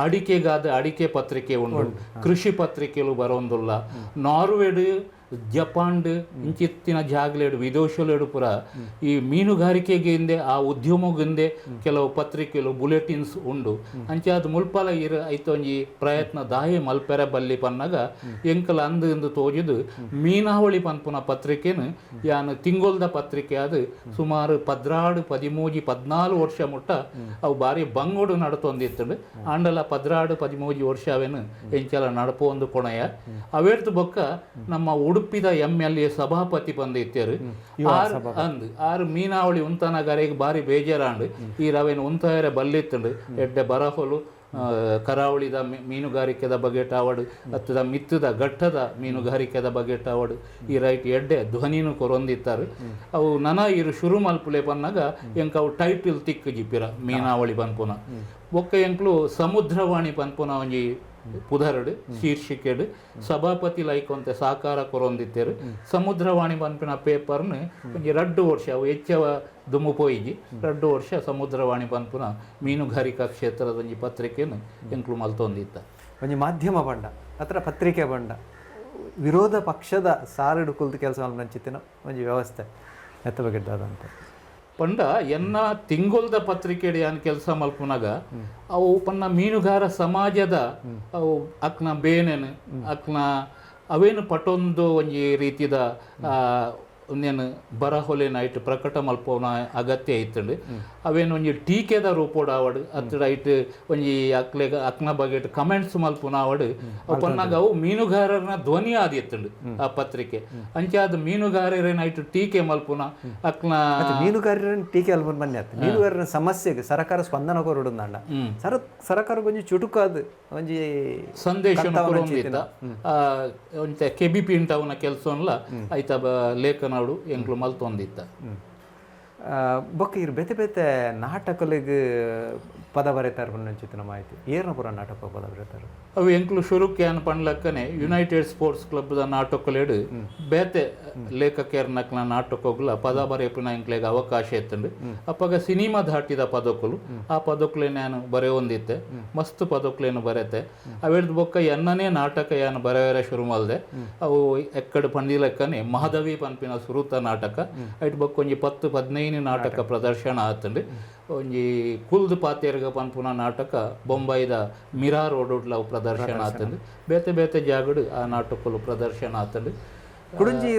ಅಡಿಕೆಗಾದ ಅಡಿಕೆ ಪತ್ರಿಕೆ ಉಂಡು ಕೃಷಿ ಪತ್ರಿಕೆಲು ಬರೋಂದುಲ್ಲ ನಾರ್ವೆಡ್ ಜಪಾನ್ ಇಂಚಿತ್ತಿನ ಜಾಗ್ಲೇಡು ವಿದೇಶಲೇಡು ಪುರ ಈ ಮೀನುಗಾರಿಕೆಗೆ ಹಿಂದೆ ಆ ಉದ್ಯಮಗಿಂದೆ ಕೆಲವು ಪತ್ರಿಕೆಲು ಬುಲೆಟಿನ್ಸ್ ಉಂಡು ಅಂಚಾದ ಮುಲ್ಪಲ ಇರು ಐತೊಂಜಿ ಪ್ರಯತ್ನ ದಾಯೆ ಮಲ್ಪೆರೆ ಬಲ್ಲಿ ಪನ್ನಾಗ ಎಂಕಲ ಅಂದು ತೋಜುದು ಮೀನಾವಳಿ ಪನ್ಪುನ ಪತ್ರಿಕೆನು ಯಾನು ತಿಂಗೊಲ್ದ ಪತ್ರಿಕೆ ಅದು ಸುಮಾರು 14 ವರ್ಷ ಮುಟ್ಟ ಅವು ಬಾರಿ ಬಂಗೋಡು ನಡತೊಂದಿತ್ತು ಆಂಡಲ 13 ವರ್ಷ ಅವೇನು ಎಂಚಲ ನಡಪೊಂದು ಕೊನೆಯ ಅವೇರ್ದು ಬೊಕ್ಕ ನಮ್ಮ ಉಡುಪಿದ MLA ಸಭಾಪತಿ ಬಂದಿತ್ತೇರು ಆರು ಮೀನಾವಳಿ ಉಂತನಗರೆಗೆ ಬಾರಿ ಬೇಜಾರಾಂಡು ಈ ರವೇನು ಉಂತಯರೆ ಬಲ್ಲಿತ್ತುಂಡು ಎಡ್ಡೆ ಬರಹೊಲು ಕರಾವಳಿದ ಮೀನುಗಾರಿಕೆದ ಬಗೆಟ್ ಅವಡು ಹತ್ತದ ಮಿತ್ತದ ಘಟ್ಟದ ಮೀನುಗಾರಿಕೆದ ಬಗೆಟ್ ಅವಡು ಈ ರೈಟ್ ಎಡ್ಡೆ ಧ್ವನಿನೂ ಕೊರೊಂದಿತ್ತಾರೆ ಅವು ನನ ಇರು ಶುರು ಮಲ್ಪುಲೆ ಪನ್ನಾಗ ಎಂಕ ಅವು ಟೈಟಲ್ ತಿಕ್ಕು ಜಿಪ್ಪಿರ ಮೀನಾವಳಿ ಪನ್ಪುನ ಬೊಕ್ಕ ಎಂಕ್ಲು ಸಮುದ್ರವಾಣಿ ಪನ್ಪುನ ಒಂಜಿ ಪುದರಡು ಶೀರ್ಷಿಕೆಡು ಸಭಾಪತಿ ಲೈಕೊಂತೆ ಸಾಕಾರ ಕೊರೊಂದಿತ್ತೇರು ಸಮುದ್ರವಾಣಿ ಪನ್ಪಿನ ಪೇಪರ್ನ ಒಂಜಿ 2 ವರ್ಷ ಅವು ಹೆಚ್ಚವ ದುಮ್ಮು ಪೋಯಿಜಿ 2 ವರ್ಷ ಸಮುದ್ರವಾಣಿ ಪನ್ಪುನ ಮೀನುಗಾರಿಕಾ ಕ್ಷೇತ್ರದ ಒಂಜಿ ಪತ್ರಿಕೆನು ಎಂಕ್ಲು ಮಲ್ತೊಂದಿತ್ತ ಒಂಜಿ ಮಾಧ್ಯಮ ಬಂಡ ಅತ್ರ ಪತ್ರಿಕೆ ಬಂಡ ವಿರೋಧ ಪಕ್ಷದ ಸಾರಡು ಕುಲ್ತು ಕೆಲಸ ಮಲ್ಪಂಚಿತ್ತಿನ ಒಂಜಿ ವ್ಯವಸ್ಥೆ ಎತ್ತ ಬಗೆಡ್ಡಾದಂತ ಪಂಡ ಎನ್ನ ತಿಂಗೊಲ್ದ ಪತ್ರಿಕೆ ಯಾನು ಕೆಲಸ ಮಲ್ಪುನಾಗ ಅವು ಪನ್ನ ಮೀನುಗಾರ ಸಮಾಜದ ಅವು ಅಕ್ನ ಬೇನೆನು ಅಕ್ನ ಅವೇನು ಪಟೊಂದು ಒಂಜಿ ರೀತಿದ ಒಂದೇನು ಬರಹೊಲೆನಾಯ್ತು ಪ್ರಕಟ ಮಲ್ಪೋನ ಅಗತ್ಯ ಇತ್ತಂಡು ಅವೇನು ಒಂಜಿ ಟೀಕೆದ ರೂಪೋಡು ಆವಡು ಅತ್ತಡ ಇಟ್ಟು ಒಂಜಿ ಅಕ್ನ ಬಗ್ಗೆ ಕಮೆಂಟ್ಸ್ ಮಲ್ಪುನ ಆವಡು ಪನ್ನಾಗ ಅವು ಮೀನುಗಾರರನ್ನ ಧ್ವನಿ ಆದಿತ್ತುಂಡು ಆ ಪತ್ರಿಕೆ ಅಂಚೆ ಅದು ಮೀನುಗಾರರೇನ ಇಟ್ಟು ಟೀಕೆ ಮಲ್ಪುನ ಅಕ್ನ ಮೀನುಗಾರರನ್ನ ಟೀಕೆ ಅಲ್ಪನ್ ಬನ್ನಿ ಆಯ್ತು ಮೀನುಗಾರರ ಸಮಸ್ಯೆಗೆ ಸರ್ಕಾರ ಸ್ಪಂದನ ಕೊರಡುಂಡ ಸರ್ಕಾರ ಒಂಜಿ ಚುಟುಕಾದ ಒಂಜಿ ಸಂದೇಶ ಒಂಚ ಕೆಬಿಪಿ ಇಂಟವನ ಕೆಲಸವನ್ಲ ಐತ ಲೇಖನಡು ಎಂಕ್ಲು ಮಲ್ತೊಂದಿತ್ತ ಬೊಕ್ಕ ಇರು ಬೇತೆ ಬೇತೆ ನಾಟಕಲಿಗೆ ಪದ ಬರೀತಾರೆ ಬಂಚಿತ್ತಿನ ಮಾಹಿತಿ ಏರ್ನ ಪುರ ನಾಟಕ ಪದ ಬರೀತಾರೆ ಅವು ಎಂಕ್ಲು ಶುರುಕ್ಕೆ ಏನು ಪಣ್ಲಕ್ಕನೆ ಯುನೈಟೆಡ್ ಸ್ಪೋರ್ಟ್ಸ್ ಕ್ಲಬ್ದ ನಾಟಕಲೇಡು ಬೇತೆ ಲೇಖಕರ್ನಕ್ಲ ನಾಟಕಗಳ ಪದ ಬರೆಯಪ್ಪನ ಎಂಕ್ಲೆಗೆ ಅವಕಾಶ ಇತ್ತಂಡು ಅಪ್ಪಾಗ ಸಿನಿಮಾ ದಾಟಿದ ಪದಕುಲು ಆ ಪದಕುಲೆ ನಾನು ಬರೆಯ ಹೊಂದಿತ್ತೆ ಮಸ್ತ್ ಪದಕುಲೇನು ಬರೆತೆ ಅವೆಡ್ದು ಬೊಕ್ಕ ಎನ್ನನೇ ನಾಟಕ ಏನು ಬರೆಯರ ಶುರು ಮಲ್ದೆ ಅವು ಎಕ್ಕಡೆ ಪಂಡಿಲಕ್ಕನೆ ಮಹಾದವಿ ಪಂಪಿನ ಸುರುತ ನಾಟಕ ಐಟ್ ಬೊಕ್ಕ ಒಂಜಿ 10-15 ನಾಟಕ ಪ್ರದರ್ಶನ ಆತಂಡು ಒಂಜಿ ಕುಲ್ದು ಪಾತೆರ್ಗ ಪನ್ಪುನ ನಾಟಕ ಬೊಂಬೈದ ಮಿರಾ ರೋಡ್ ಪ್ರದರ್ಶನ ಆತಂಡು ಬೇತೆ ಬೇತೆ ಜಾಗಡು ಆ ನಾಟಕಲು ಪ್ರದರ್ಶನ ಆತಂಡು ಕುಡುಂಜಿ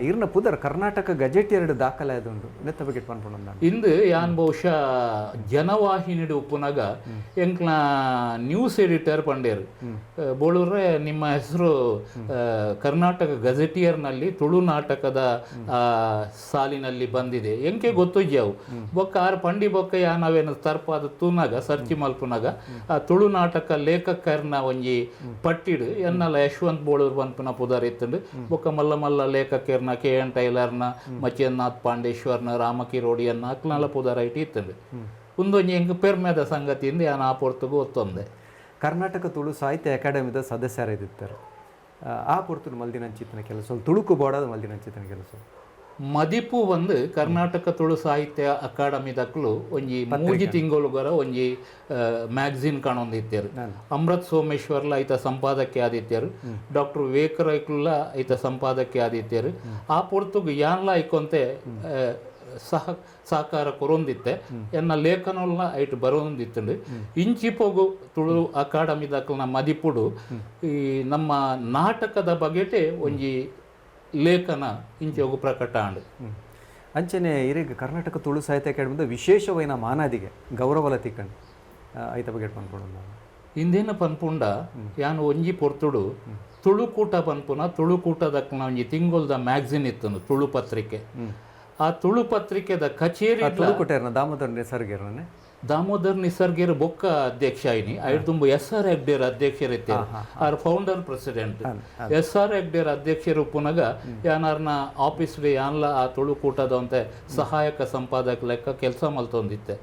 ಇರ್ನ ಪುದರ್ ಕರ್ನಾಟಕ ಗಜೆಟ್ 2 ದಾಖಲೆ ಆದುಂಡು ನೆತ್ತ ಬಗೆಟ್ ಪನ್ಪುನ ಇಂದು ಯಾನ್ ಬಹುಶಃ ಜನವಾಹಿನಿಡು ಉಪ್ಪುನಾಗ ಎಂಕ್ಲ ನ್ಯೂಸ್ ಎಡಿಟರ್ ಪಂಡೇರು ಬೋಳೂರ್ರೆ ನಿಮ್ಮ ಹೆಸರು ಕರ್ನಾಟಕ ಗಜೆಟಿಯರ್ನಲ್ಲಿ ತುಳು ನಾಟಕದ ಸಾಲಿನಲ್ಲಿ ಬಂದಿದೆ ಎಂಕೆ ಗೊತ್ತುಜ್ಜಾವು ಬೊಕ್ಕ ಆರು ಪಂಡಿ ಬೊಕ್ಕ ಯಾನವೇನು ತರ್ಪಾದ ತೂನಾಗ ಸರ್ಚಿ ಮಲ್ಪುನಾಗ ಆ ತುಳು ನಾಟಕ ಲೇಖಕರ್ನ ಒಂಜಿ ಪಟ್ಟಿಡು ಎನ್ನಲ್ಲ ಯಶವಂತ್ ಬೋಳೂರ್ ಪನ್ಪುನ ಪುದರ್ ಇತ್ತಂಡು ಬೊಕ್ಕ ಮಲ್ಲ ಮಲ್ಲ ಲೇಖಕರ್ನ KN ಟೈಲರ್ನ ಮಚೇಂದ್ರನಾಥ್ ಪಾಂಡೇಶ್ವರ್ನ ರಾಮಕಿರೋಡಿಯನ್ನ ಅಕ್ಲಲ್ಲ ಪುದರ ಇಟ್ಟು ಇತ್ತಂಡು ಒಂದೊಂದು ಎಂಗ್ ಪೆರ್ಮೆದ ಸಂಗತಿಯಿಂದ ಯಾನು ಆ ಪೊರ್ತುಗು ಒತ್ತೊಂದೆ ಕರ್ನಾಟಕ ತುಳು ಸಾಹಿತ್ಯ ಅಕಾಡೆಮಿದ ಸದಸ್ಯರಿದ್ದರು ಆ ಪೊರ್ತುಡು ಮಲ್ದಿನಂಚಿತ್ತಿನ ಕೆಲಸ ತುಳುಕು ಬೋಡದ ಮಲ್ದಿನಂಚಿತ್ತಿನ ಕೆಲಸ ಮದಿಪು ಒಂದು ಕರ್ನಾಟಕ ತುಳು ಸಾಹಿತ್ಯ ಅಕಾಡೆಮಿದಕ್ಲು ಒಂಜಿ ಮೂಜಿ ತಿಂಗಳುಗರ ಒಂಜಿ ಮ್ಯಾಗಝಿನ್ ಕಾಣೊಂದಿತ್ತೇರು ಅಮೃತ್ ಸೋಮೇಶ್ವರ್ಲ ಐತ ಸಂಪಾದಕ್ಕೆ ಆದಿತ್ಯರು ಡಾಕ್ಟರ್ ವಿವೇಕರೈಕ್ಲ ಐತ ಸಂಪಾದಕ್ಕೆ ಆದಿತ್ಯರು ಆ ಪೊರ್ತುಗು ಯಾನ್ಲ ಐಕೊಂತೆ ಸಹಕಾರ ಕೊರೊಂದಿತ್ತೆ ಎನ್ನ ಲೇಖನಲ್ನ ಐಟ್ ಬರೋಂದಿತ್ತಂಡು ಇಂಚಿಪೋಗು ತುಳು ಅಕಾಡೆಮಿದಕ್ಲ ಮದಿಪುಡು ಈ ನಮ್ಮ ನಾಟಕದ ಬಗೆಟೆ ಒಂಜಿ ಲೇಖನ ಇಂಚೆ ಹೋಗು ಪ್ರಕಟ ಆಂಡು ಅಂಚನೆ ಇರೀಗ ಕರ್ನಾಟಕ ತುಳು ಸಾಹಿತ್ಯ ಅಕಾಡೆಮಿದ ವಿಶೇಷವೈನ ಮಾನಾದಿಗೆ ಗೌರವಲ ತಿಕ್ಕಂಡು ಐತ ಬಗ್ಗೆ ಪನ್ಪುಂಡು ಇಂದೇನ ಪನ್ಪುಂಡ ಯಾನು ಒಂಜಿ ಪೊರ್ತುಡು ತುಳುಕೂಟ ಪನ್ಪುನ ತುಳುಕೂಟದಕ್ನ ಒಂಜಿ ತಿಂಗೊಲ್ದ ಮ್ಯಾಗಝಿನ್ ಇತ್ತನು ತುಳು ಪತ್ರಿಕೆ ಆ ತುಳು ಪತ್ರಿಕೆದ ಕಚೇರಿ ತುಳುಕೂಟರ್ನ ದಾಮೋದರ ನಿಸರ್ಗೇರ್ನೇ ದಾಮೋದರ್ ನಿಸರ್ಗೇರ್ ಬೊಕ್ಕ ಅಧ್ಯಕ್ಷ ಆಯ್ನಿ ಐಡ್ ತುಂಬ SR ಹೆಗ್ಡೇರ್ ಅಧ್ಯಕ್ಷರಿತ್ತೆ ಆರ್ ಫೌಂಡರ್ ಪ್ರೆಸಿಡೆಂಟ್ SR ಹೆಗ್ಡೇರ್ ಅಧ್ಯಕ್ಷರು ಪುನಗ ಯಾನಾರ್ನ ಆಫೀಸ್ ಯಾನ್ಲ ಆ ತುಳುಕೂಟದ ಅಂತೆ ಸಹಾಯಕ ಸಂಪಾದಕ ಲೆಕ್ಕ ಕೆಲಸ ಮಲ್ತೊಂದಿತ್ತೆ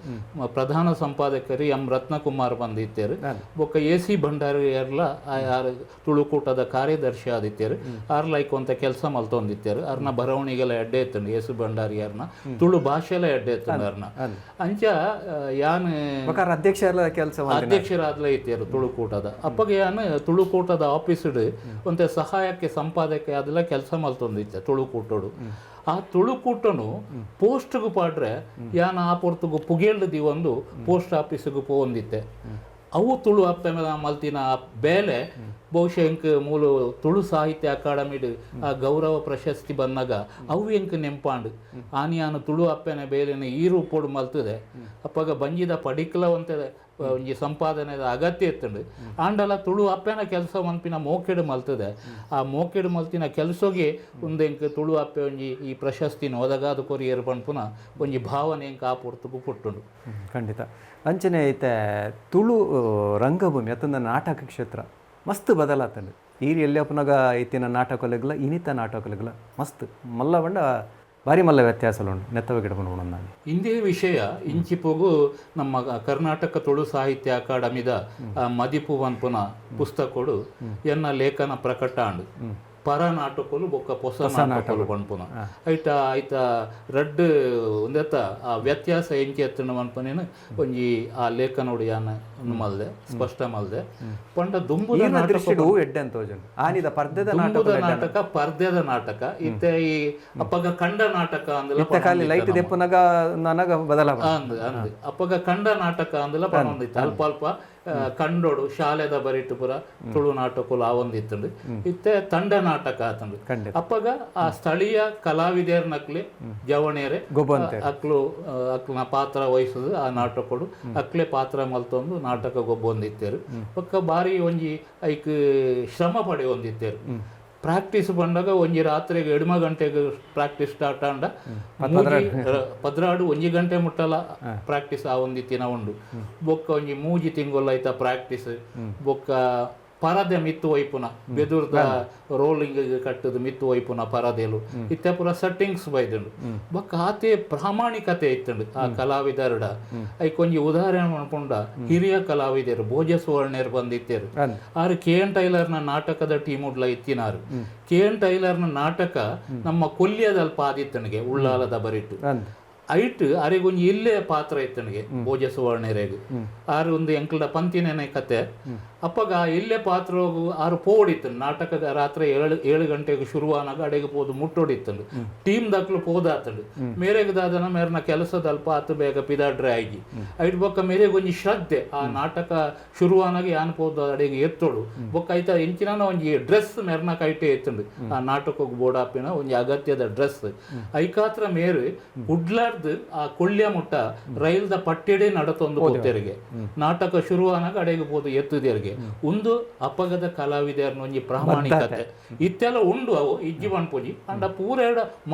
ಪ್ರಧಾನ ಸಂಪಾದಕರು M ರತ್ನಕುಮಾರ್ ಬಂದಿತ್ತೇರು ಬೊಕ್ಕ AC ಭಂಡಾರಿಯರ್ಲ ಯಾರು ತುಳುಕೂಟದ ಕಾರ್ಯದರ್ಶಿ ಆದಿತ್ಯರು ಆರ್ಲ ಐಕೊಂತ ಕೆಲಸ ಮಲ್ತೊಂದಿತ್ತೇರು ಅರ್ನ ಬರವಣಿಗೆಲ್ಲ ಎಡ್ಡೆ ಇತ್ತಂಡು AC ಭಂಡಾರಿಯರ್ನ ತುಳು ಭಾಷೆಲ್ಲ ಎಡ್ಡೆ ಇತ್ತಂಡು ಅರ್ನ ಅಂಚ ಯಾನ್ ಅಧ್ಯಕ್ಷರಾದ್ಲ ಐತಿಯರು ತುಳುಕೂಟದ ಅಪ್ಪಗೆ ಯಾನ್ ತುಳುಕೂಟದ ಆಫೀಸ್ಡ್ ಒಂತೆ ಸಹಾಯಕ್ಕೆ ಸಂಪಾದಕ್ಕೆ ಅದೆಲ್ಲ ಕೆಲಸ ಮಲ್ತೊಂದಿತ್ತೆ ತುಳುಕೂಟೋಡು ಆ ತುಳುಕೂಟನು ಪೋಸ್ಟ್ಗೂ ಪಾಡ್ರೆ ಯಾನ್ ಆ ಪೊರ್ತುಗು ಪುಗೇಳ್ದು ದಿವಂದು ಪೋಸ್ಟ್ ಆಫೀಸ್ಗೂ ಪೋಂದಿತ್ತೆ ಅವು ತುಳು ಅಪ್ಪ ಮಲ್ತಿನ ಬೇಲೆ ಬಹುಶಃ ಎಂಕ್ ಮೂಲು ತುಳು ಸಾಹಿತ್ಯ ಅಕಾಡೆಮಿಡ್ ಆ ಗೌರವ ಪ್ರಶಸ್ತಿ ಬಂದಾಗ ಅವು ಎಂಕ್ ನೆಂಪಾಂಡು ಆನಿಯಾನು ತುಳು ಅಪ್ಪನ ಬೇಲೆನ ಈ ರೂಪೋಡು ಮಲ್ತದೆ ಅಪ್ಪಾಗ ಬಂಜಿದ ಪಡಿಕ್ಲವಂತ ಒಂಜಿ ಸಂಪಾದನೆದ ಅಗತ್ಯ ಇತ್ತಂಡು ಆಂಡಲ ತುಳು ಅಪ್ಪನ ಕೆಲಸ ಮನ್ಪಿನ ಮೋಕೆಡು ಮಲ್ತದೆ ಆ ಮೋಕೆಡು ಮಲ್ತಿನ ಕೆಲಸಗೆ ಒಂದೆಂಕ್ ತುಳು ಅಪ್ಪೆ ಒಂಜಿ ಈ ಪ್ರಶಸ್ತಿನ ಒದಗಾದ ಕೊರಿಯರ್ ಪನ್ಪುನ ಒಂಜಿ ಭಾವನೆ ಎಂಕ್ ಆ ಪೊರ್ತುಗು ಪುಟ್ಟುಂಡು ಖಂಡಿತ ಅಂಚನೆ ಐತೆ ತುಳು ರಂಗಭೂಮಿ ಅತ್ತಂದ ನಾಟಕ ಕ್ಷೇತ್ರ ಮಸ್ತ್ ಬದಲಾತಂಡು ಈರಿ ಎಲ್ಲಪ್ಪನಾಗ ಐತಿನ ನಾಟಕಲೆಗ್ಲ ಇನಿತ ನಾಟಕಲೆಗ್ಲ ಮಸ್ತ್ ಮಲ್ಲ ಬಂಡ ಭಾರಿ ಮಲ್ಲ ವ್ಯತ್ಯಾಸಲುಂಡು ನೆತ್ತವ ಗಿಡಪನು ನಾನು ಇಂದೇ ವಿಷಯ ಇಂಚಿಪೋಗು ನಮ್ಮ ಕರ್ನಾಟಕ ತುಳು ಸಾಹಿತ್ಯ ಅಕಾಡೆಮಿದ ಮದಿಪು ಪನ್ಪುನ ಪುಸ್ತಕಡು ಎನ್ನ ಲೇಖನ ಪ್ರಕಟ ಆಂಡು ಪರ ನಾಟಕಲು ಬೊಕ್ಕ ಪೊಸ ನಾಟಕಲು ಪನ್ಪುನ ಐತ ರಡ್ಡ್ ಒಂದೆತ್ತ ಆ ವ್ಯತ್ಯಾಸ ಎಂಚಿ ಎತ್ತನ ಪನ್ಪನೇನು ಒಂಜಿ ಆ ಲೇಖನೋಡು ಯಾನ ಮಲ್ದೆ ಸ್ಪಷ್ಟ ಮಲ್ದೆ ಪಂಡ ದುಂಬುದ ನಾಟಕ ಪರ್ದೆದ ನಾಟಕ ಇತ್ತೆ ಈ ಅಪ್ಪಗ ಕಂಡ ನಾಟಕ ಅಂದಲ ಲೈಟ್ ದೆಪ್ಪನಗ ನನಗ ಬದಲ ಅಂದ್ ಅಪ್ಪಗ ಕಂಡ ನಾಟಕ ಅಂದಲ ಪನೊಂದಿತ್ತು ಅಲ್ಪ ಅಲ್ಪ ಕಂಡೋಡು ಶಾಲೆದ ಬರಿಟ್ಟು ಪುರ ತುಳು ನಾಟಕಲು ಆವೊಂದಿತ್ತುಂಡು ಇತ್ತೆ ತಂಡ ನಾಟಕ ಆತಂಡು ಅಪ್ಪಗ ಆ ಸ್ಥಳೀಯ ಕಲಾವಿದರ್ನಕ್ಲೆ ಜವಣೇರೆ ಅಕ್ಲನ ಪಾತ್ರ ವಹಿಸುದು ಆ ನಾಟಕಡು ಅಕ್ಲೆ ಪಾತ್ರ ಮಲ್ತೊಂದು ನಾಟಕ ಗೊಬ್ಬೊಂದಿತ್ತೇರು ಪಕ್ಕ ಬಾರಿ ಒಂಜಿ ಐಕ್ ಶ್ರಮ ಪಡೆ ಹೊಂದಿತ್ತೇರು ಪ್ರಾಕ್ಟೀಸ್ ಬಂದಾಗ ಒಂಜಿ ರಾತ್ರಿಗೆ 2 ಗಂಟೆಗೆ ಪ್ರಾಕ್ಟೀಸ್ ಸ್ಟಾರ್ಟ್ ಆಂಡ ಪದ್ರಾಡು 1 ಗಂಟೆ ಮುಟ್ಟಲ ಪ್ರಾಕ್ಟೀಸ್ ಆ ಒಂದಿತ್ತಿನ ಉಂಡು ಬೊಕ್ಕ ಒಂಜಿ 3 ತಿಂಗಳು ಆಯ್ತಾ ಪ್ರಾಕ್ಟೀಸ್ ಬೊಕ್ಕ ಪರದೆ ಮಿತ್ತು ವೈಪುನ ಬೆದುರ್ದ ರೋಲಿಂಗ್ ಕಟ್ಟದು ಮಿತ್ತು ವೈಪುನ ಪರದೆಲು ಇತ್ತೆ ಪುರ ಸೆಟ್ಟಿಂಗ್ಸ್ ಬೈದುಂಡು ಬೊಕ್ಕ ಆತೆ ಪ್ರಾಮಾಣಿಕತೆ ಇತ್ತುಂಡು ಆ ಕಲಾವಿದರುಡ ಐಕೊಂಜಿ ಉದಾಹರಣೆ ಮಾಡ್ಕೊಂಡ ಹಿರಿಯ ಕಲಾವಿದರು ಭೋಜ ಸುವರ್ಣರು ಬಂದಿತ್ತೇರು ಆರು KN ಟೈಲರ್ನ ನಾಟಕದ ಟೀಮ್ ಉಡ್ಲ ಇತ್ತಿನಾರು KN ಟೈಲರ್ನ ನಾಟಕ ನಮ್ಮ ಕೊಲ್ಯದಲ್ಲಿ ಪಾದಿತ್ತನಿಗೆ ಉಳ್ಳಾಲದ ಬರಿಟ್ಟು ಐಟ್ ಅರೆಗೊಂದು ಇಲ್ಲೇ ಪಾತ್ರ ಇತ್ತನಿಗೆ ಭೋಜ ಸುವರ್ಣರೆಗೆ ಆರು ಒಂದು ಎಂಕಲ್ಡ ಪಂತಿನೇನೆ ಕತೆ ಅಪ್ಪಗ ಇಲ್ಲೇ ಪಾತ್ರ ಆರು ಪೋಡಿತ್ತು ನಾಟಕದ ರಾತ್ರಿ 7 ಗಂಟೆಗೆ ಶುರುವಾನಾಗ ಅಡೆಗೆ ಪೋದು ಮುಟ್ಟೋಡಿತ್ತಂಡು ಟೀಮ್ ದಕ್ಲು ಪೋದಾತಂಡು ಮೇರೆಗದಾದನ ಮೇರ್ನ ಕೆಲಸದಲ್ಲಿ ಪಾತು ಬೇಗ ಪಿದಾಡ್ರೆ ಆಗಿ ಐಟ್ ಬೊಕ್ಕ ಮೇರೆಗೊಂಜಿ ಶ್ರದ್ಧೆ ಆ ನಾಟಕ ಶುರುವಾನಾಗ ಯಾನ್ ಪೋದು ಅಡೆಗೆ ಎತ್ತೋಡು ಬೊಕ್ಕ ಐತ ಎಂಚಿನ ಒಂಜಿ ಡ್ರೆಸ್ ಮೆರ್ನ ಕೈಟೆ ಎತ್ತಂಡು ಆ ನಾಟಕಕ್ಕೆ ಬೋಡಾಪಿನ ಒಂಜಿ ಅಗತ್ಯದ ಡ್ರೆಸ್ ಐಕಾತ್ರ ಮೇರೆ ಉಡ್ಲಾರ್ದು ಆ ಕೊಳ್ಳ್ಯ ಮುಟ್ಟ ರೈಲ್ದ ಪಟ್ಟೆಡೆ ನಡತೊಂದು ಕೊತ್ತೆರಿಗೆ ನಾಟಕ ಶುರುವಾನಾಗ ಅಡೆಗೆ ಪೋದು ಎತ್ತುದೇರಿಗೆ ಒಂದು ಅಪಗದ ಕಲಾವಿದರ್ನ ಒಂಜಿ ಪ್ರಾಮಾಣಿಕತೆ ಇತ್ತೆಲ್ಲ ಉಂಡು ಅವು ಇಜ್ಜಿ ಬಣ್ಪುಜಿ ಅಂಡ ಪೂರ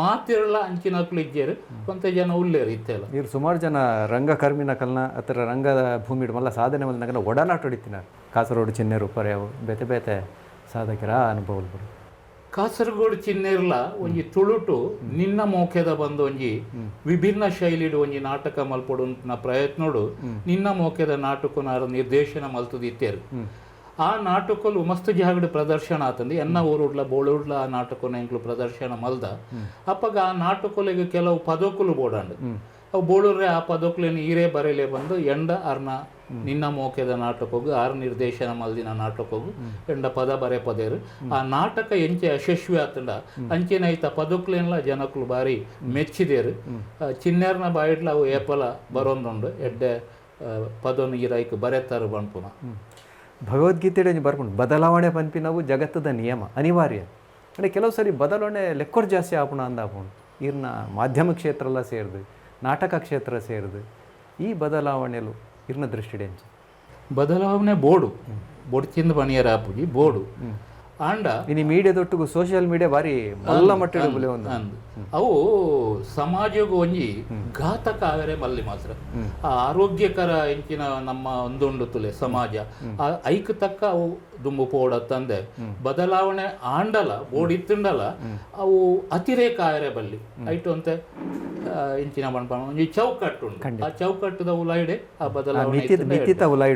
ಮಾತಿರಲ್ಲ ಅಂಚಿನಕ್ಲು ಇಜ್ಜೇರು ಕೊಂತ ಜನ ಉಳ್ಳೇರು ಇತ್ತೆಲ್ಲ ಇವ್ರು ಸುಮಾರು ಜನ ರಂಗಕರ್ಮಿನ ಕಲ್ನ ಹತ್ತಿರ ರಂಗದ ಭೂಮಿ ಮಲ್ಲ ಸಾಧನೆ ಮಲ್ಲ ನಗನ ಒಡನಾಟ ಹೊಡಿತಿನಾರು ಕಾಸರಗೋಡು ಚಿನ್ನೇರು ಪರೆ ಅವು ಬೇತೆ ಬೇತೆ ಸಾಧಕರ ಅನುಭವಗಳು ಬರು ಕಾಸರಗೋಡು ಚಿನ್ನೇರ್ಲ ಒಂಜಿ ತುಳುಟು ನಿನ್ನ ಮೋಕೆದ ಬಂದು ಒಂಜಿ ವಿಭಿನ್ನ ಶೈಲಿಡು ಒಂಜಿ ನಾಟಕ ಮಲ್ಪಡುಂಟಿನ ಪ್ರಯತ್ನೋಡು ನಿನ್ನ ಮೋಕೆದ ನಾಟಕನಾರ ನಿರ್ದೇಶನ ಮಲ್ತದಿತ್ತೇರು ಆ ನಾಟಕಲು ಮಸ್ತ್ ಜಾಗಡ್ ಪ್ರದರ್ಶನ ಆತಂದು ಎನ್ನ ಊರುಡ್ಲ ಬೋಳುಡ್ಲ ಆ ನಾಟಕನ ಎಂಕ್ಲು ಪ್ರದರ್ಶನ ಮಲ್ದ ಅಪ್ಪಗ ಆ ನಾಟಕಲಿಗೆ ಕೆಲವು ಪದಕುಲು ಬೋಡಾಂಡು ಅವು ಬೋಳುರ್ರೆ ಆ ಪದಕುಲೇನು ಈರೇ ಬರೆಯಲೇ ಬಂದು ಎಂಡ ಅರ್ನ ನಿನ್ನ ಮೋಕೆದ ನಾಟಕೋಗು ಆರು ನಿರ್ದೇಶನ ಮಲ್ದಿನ ನಾಟಕೋಗು ಎಂಡ ಪದ ಬರೆ ಪದೇರು ಆ ನಾಟಕ ಎಂಚೆ ಯಶಸ್ವಿ ಆತಂಡ ಅಂಚೆನೈತ ಪದಕ್ಲೆಲ್ಲ ಜನಕ್ಲು ಬಾರಿ ಮೆಚ್ಚಿದೇರು ಚಿನ್ನೇರ್ನ ಬಾಯಿಡ್ಲ ಅವು ಏಪಲ ಬರೋಂದುಂಡು ಎಡ್ಡೆ ಪದನು ಈರೈಕ್ ಬರೆತಾರು ಬಣ್ಪುನ ಭಗವದ್ಗೀತೆ ಬರ್ಕೊಂಡು ಬದಲಾವಣೆ ಪಂಪಿನವು ಜಗತ್ತದ ನಿಯಮ ಅನಿವಾರ್ಯ ಅಂದರೆ ಕೆಲವು ಸರಿ ಬದಲಾವಣೆ ಲೆಕ್ಕೊರ್ ಜಾಸ್ತಿ ಆಪುಣ ಅಂದಾಪುಣು ಇರ್ನ ಮಾಧ್ಯಮ ಕ್ಷೇತ್ರ ಎಲ್ಲ ಸೇರಿದು ನಾಟಕ ಕ್ಷೇತ್ರ ಸೇರಿದು ಈ ಬದಲಾವಣೆಲು ಇರ್ನ ದೃಷ್ಟಿಡೆಂಚ ಬದಲಾವಣೆ ಬೋಡು ಪಣಿಯರ ಆಪುಜಿ ಬೋಡು ಆಂಡ ಇನ್ನು ಮೀಡಿಯಾದೊಟ್ಟಿಗೂ ಸೋಷಿಯಲ್ ಮೀಡಿಯಾ ಬಾರಿ ಮಲ್ಲ ಮಟ್ಟದ ಅವು ಸಮಾಜಗೂ ಒಂಜಿ ಘಾತಕ ಆವರೆ ಮಲ್ಲಿ ಮಾತ್ರ ಆ ಆರೋಗ್ಯಕರ ಎಂಚಿನ ನಮ್ಮ ಒಂದುಂಡು ತುಲೆ ಸಮಾಜ ಐಕ್ ತಕ್ಕ ಅವು ದುಂಬು ಪೋಡತ್ತಂದೆ ಬದಲಾವಣೆ ಆಂಡಲ ಬೋಡಿತ್ತುಂಡಲ ಅವು ಅತಿರೇಕ ಆವರೆ ಬಲ್ಲಿ ಐಟು ಅಂತೆ ಇಂಚಿನ ಬಣ್ಣ ಒಂಜಿ ಚೌಕಟ್ಟು ಉಂಟು ಆ ಚೌಕಟ್ಟದ ಉಲಾಯ್ಡೆ ಆ ಬದಲಾವಣೆ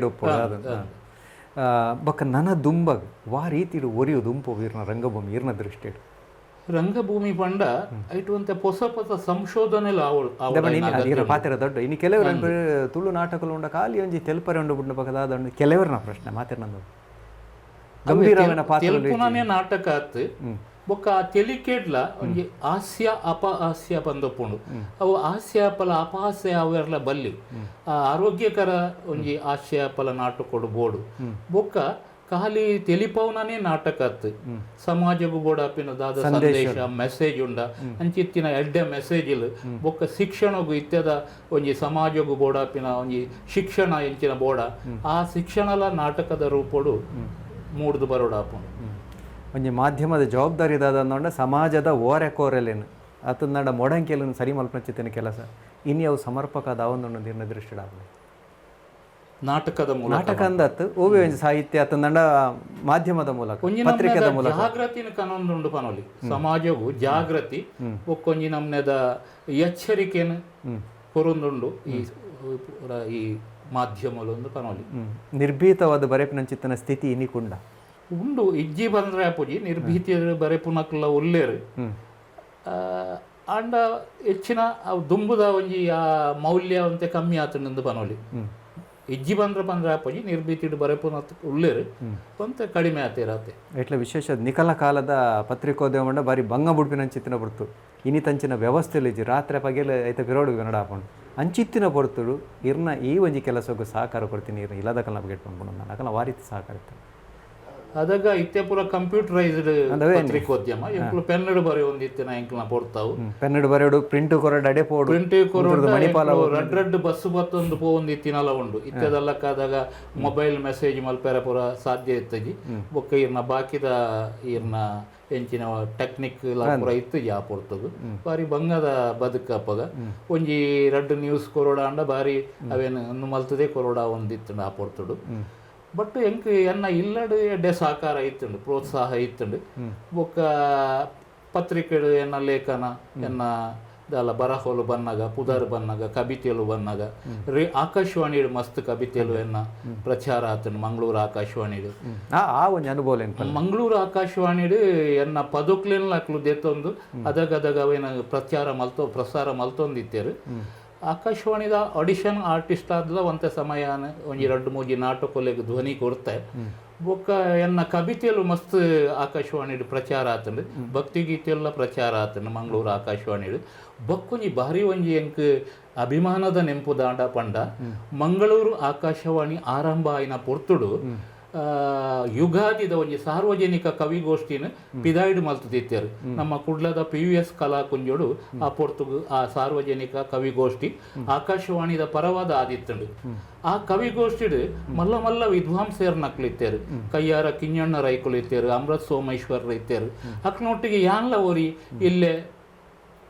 ಬೊಕ್ಕ ನನ್ನ ದುಂಬಗ್ ವಾ ರೀತಿಡು ಒರಿಯು ದುಂಪು ಇರ್ನ ರಂಗಭೂಮಿ ಇರ್ನ ದೃಷ್ಟಿ ರಂಗಭೂಮಿ ಪಂಡ ಐಟುವಂತೆ ಹೊಸ ಹೊಸ ಸಂಶೋಧನೆ ಪಾತ್ರ ದೊಡ್ಡ ಇನ್ನು ಕೆಲವರು ತುಳು ನಾಟಕಲು ಉಂಡ ಖಾಲಿ ಒಂಜಿ ತೆಲ್ಪರೆ ಉಂಡು ಬಿಡ್ನ ಪಕ್ಕದ ಕೆಲವರನ್ನ ಪ್ರಶ್ನೆ ಮಾತಿರ್ನಂದು ಗಂಭೀರమైన ಪಾತ್ರ ನಾಟಕ ಆತ್ ಬೊಕ್ಕ ಆ ತೆಲಿಕೆಡ್ಲ ಒಂಜಿ ಹಾಸ್ಯ ಅಪಹಾಸ್ಯ ಬಂದಪ್ಪುಂಡು ಅವು ಹಾಸ್ಯ ಅಪಲ ಅಪಹಾಸ್ಯ ಅವೆರ್ಲ ಬಲ್ಲಿ ಆ ಆರೋಗ್ಯಕರ ಒಂಜಿ ಹಾಸ್ಯ ಅಪಲ ನಾಟಕೊಡು ಬೋಡು ಬೊಕ್ಕ ಖಾಲಿ ತೆಲಿಪೌನೇ ನಾಟಕ ಆತ್ ಸಮಾಜಗೂ ಬೋಡಾಪಿನ ದಾದ ಸಂದೇಶ ಮೆಸೇಜ್ ಉಂಡ ಅಂಚಿತ್ತಿನ ಎಡ್ಡೆ ಮೆಸೇಜ್ ಇಲ್ಲ ಬೊಕ್ಕ ಶಿಕ್ಷಣಗೂ ಇತ್ಯದ ಒಂಜಿ ಸಮಾಜಗೂ ಬೋಡಾಪಿನ ಒಂಜಿ ಶಿಕ್ಷಣ ಎಂಚಿನ ಬೋಡ ಆ ಶಿಕ್ಷಣಲ ನಾಟಕದ ರೂಪಡು ಮೂಡ್ದು ಬರೋಡಾಪುಂಡು ಒಂಜಿ ಮಾಧ್ಯಮದ ಜವಾಬ್ದಾರಿ ದಾದ ಸಮಾಜದ ಓರೆಕೋರೆಲೇನು ಅತಂದ ಮೊಡಂಕೆಯನ್ನು ಸರಿ ಮಲ್ಪನಚ್ಚಿತ್ತಿನ ಕೆಲಸ ಇನ್ನು ಅವು ಸಮರ್ಪಕದ ಅವನೊಂದು ನಿರ್ಣ ದೃಷ್ಟಿ ನಾಟಕದ ಮೂಲಕ ನಾಟಕ ಅಂದತ್ತು ಓವಿ ಒಂಜಿ ಸಾಹಿತ್ಯ ಅತಂದ ಮಾಧ್ಯಮದ ಮೂಲಕ ಪತ್ರಿಕೆದ ಮೂಲಕ ಜಾಗೃತಿನ ಕನೊಂದುಂಡು ಪನೊಲಿ ಸಮಾಜವು ಜಾಗೃತಿ ಒಕ್ಕೊಂಜಿ ನಮ್ನೆದ ಎಚ್ಚರಿಕೆನು ಕೊರೊಂದುಂಡು ಈ ಮಾಧ್ಯಮಲೊಂದು ಪನೊಲಿ ನಿರ್ಭೀತವಾದ ಬರೆಪಿನಂಚಿತ್ತಿನ ಸ್ಥಿತಿ ಇನ್ನಿಕುಂಡ ಉಂಡು ಇಜ್ಜಿ ಬಂದ್ರೆ ಅಪ್ಪುಜಿ ನಿರ್ಭೀತಿ ಬರೆಪುನಕ್ಲ ಉಲ್ಲೇರು ಆಂಡ ಹೆಚ್ಚಿನ ದುಂಬುದ ಒಂಜಿ ಆ ಮೌಲ್ಯ ಅಂತೆ ಕಮ್ಮಿ ಆತಂದು ಪನೋಲಿ ಇಜ್ಜಿ ಬಂದ್ರೆ ಅಪ್ಪುಜಿ ನಿರ್ಭೀತಿ ಬರೆಪುನ ಉಲ್ಲೇರು ಕೊಂತ ಕಡಿಮೆ ಆತೇರಾತೆ ಎಟ್ಲ ವಿಶೇಷ ನಿಖಲ ಕಾಲದ ಪತ್ರಿಕೋದ್ಯಮ ಮಂಡ ಬಾರಿ ಬಂಗ ಬುಡ್ಪಿನ ಚಿತ್ತಿನ ಬಿಡ್ತು ಇನ್ನಿತಂಚಿನ ವ್ಯವಸ್ಥೆಯಲ್ಲಿ ಇಜ್ಜಿ ರಾತ್ರಿ ಪಗೆಲ್ ಐತ ಪಿರೋಡು ಕನ್ನಡ ಹಾಕೊಂಡು ಅಂಚಿತ್ತಿನ ಹೊರತುಡು ಇರ್ನ ಈ ಒಂಜಿ ಕೆಲಸಕ್ಕೂ ಸಹಕಾರ ಕೊಡ್ತೀನಿ ಇರ್ನ ಇಲ್ಲದ ಕಲ್ನ ಬಗೆಟ್ಕೊಂಡು ನಾನು ಅಕಲ್ನ ಆ ರೀತಿ ಸಹಕಾರ ಇತ್ತು ಅದಾಗ ಇತ್ತೆ ಪೂರ ಕಂಪ್ಯೂಟರೈಸ್ಡ್ ಪತ್ರಿಕೋದ್ಯಮ ಎಂಕ್ಲು ಪೆನ್ನಡು ಬರೆ ಒಂದಿತ್ತಿನ ಎಂಕ್ಲನ ಪೊರ್ತಾವು ಪೆನ್ನಡು ಬರೆಯೋಡು ಪ್ರಿಂಟ್ ಕೊರಡು ಅಡೆ ಪೋಡು ಪ್ರಿಂಟ್ ಕೊರಡು ರಡ್ ರಡ್ ಬಸ್ ಬತ್ತೊಂದು ಪೋವೊಂದಿತ್ತಿನಲ ಉಂಡು ಇತ್ತೆದಲ್ಲಕ್ಕಾದಾಗ ಮೊಬೈಲ್ ಮೆಸೇಜ್ ಮಲ್ಪೆರ ಪೂರ ಸಾಧ್ಯ ಇತ್ತಜಿ ಬೊಕ್ಕ ಇರ್ನ ಬಾಕಿದ ಇರ್ನ ಎಂಚಿನ ಟೆಕ್ನಿಕ್ ಪೂರ ಇತ್ತಜಿ ಆ ಪೊರ್ತದು ಬಾರಿ ಬಂಗದ ಬದುಕಪ್ಪಗ ಒಂಜಿ ರಡ್ ನ್ಯೂಸ್ ಕೊರೋಡ ಅಂಡ ಬಾರಿ ಅವೇನು ಮಲ್ತದೆ ಕೊರೋಡ ಒಂದಿತ್ತು ಆ ಪೊರ್ತುಡು ಬಟ್ ಎಂಕ್ ಎನ್ನ ಇಲ್ಲಡು ಎಡ್ಡೆ ಸಹಕಾರ ಇತ್ತುಂಡು ಪ್ರೋತ್ಸಾಹ ಇತ್ತುಂಡು ಬೊಕ್ಕ ಪತ್ರಿಕೆಡು ಎನ್ನ ಲೇಖನ ಎನ್ನ ದಾಲ ಬರಹೋಲು ಬನ್ನಗ ಪುದರ್ ಬನ್ನಗ ಕವಿತೆಲು ಬನ್ನಗ ಆಕಾಶವಾಣಿಡು ಮಸ್ತ್ ಕವಿತೆಲು ಎನ್ನ ಪ್ರಚಾರ ಆತುಂಡು ಮಂಗಳೂರು ಆಕಾಶವಾಣಿಡು ಆ ಒಂದು ಅನುಭವ ಮಂಗಳೂರು ಆಕಾಶವಾಣಿಡು ಎನ್ನ ಪದುಕ್ಲೆನ್ಲಕ್ಲು ದೆತ್ತೊಂದು ಅದಗದಾಗ ಅವೇನು ಪ್ರಸಾರ ಮಲ್ತೊಂದಿತ್ತೇರು ಆಕಾಶವಾಣಿದ ಆಡಿಷನ್ ಆರ್ಟಿಸ್ಟ್ ಆದ್ಲ ಒಂತೆ ಸಮಯ ಒಂಜಿ 2-3 ನಾಟಕಲೆಗ್ ಧ್ವನಿ ಕೊಡ್ತೆ ಬೊಕ್ಕ ಎನ್ನ ಕವಿತೆಯಲ್ಲೂ ಮಸ್ತ್ ಆಕಾಶವಾಣಿಡು ಪ್ರಚಾರ ಆತಂಡು ಭಕ್ತಿಗೀತೆಯೆಲ್ಲ ಪ್ರಚಾರ ಆತಂಡು ಮಂಗಳೂರು ಆಕಾಶವಾಣಿಡು ಬಕ್ಕೊಂಜಿ ಭಾರಿ ಒಂಜಿ ಎಂಕ್ ಅಭಿಮಾನದ ನೆಂಪು ದಾಂಡ ಪಂಡ ಮಂಗಳೂರು ಆಕಾಶವಾಣಿ ಆರಂಭ ಆಯ್ನ ಪೊರ್ತುಡು ಯುಗಾದಿದ ಒಂಜಿ ಸಾರ್ವಜನಿಕ ಕವಿಗೋಷ್ಠಿನ ಪಿದಾಯ್ಡು ಮಲ್ತುದಿತ್ತೇರು ನಮ್ಮ ಕುಡ್ಲದ PVS ಕಲಾ ಕುಂಜೋಡು ಆ ಪೊರ್ತುಗು ಆ ಸಾರ್ವಜನಿಕ ಕವಿಗೋಷ್ಠಿ ಆಕಾಶವಾಣಿದ ಪರವಾದ ಆದಿತ್ತುಂಡು ಆ ಕವಿಗೋಷ್ಠಿಡು ಮಲ್ಲ ಮಲ್ಲ ವಿದ್ವಾಂಸರು ನಕ್ಲಿತ್ತೇರು ಕಯ್ಯಾರ ಕಿಂಜಣ್ಣ ರೈಕುಲು ಇತ್ತೇರು ಅಮೃತ್ ಸೋಮೇಶ್ವರ್ ಇತ್ತೇರು ಅಕ್ನೊಟ್ಟಿಗೆ ಯಾನ್ಲ ಓರಿ ಇಲ್ಲೇ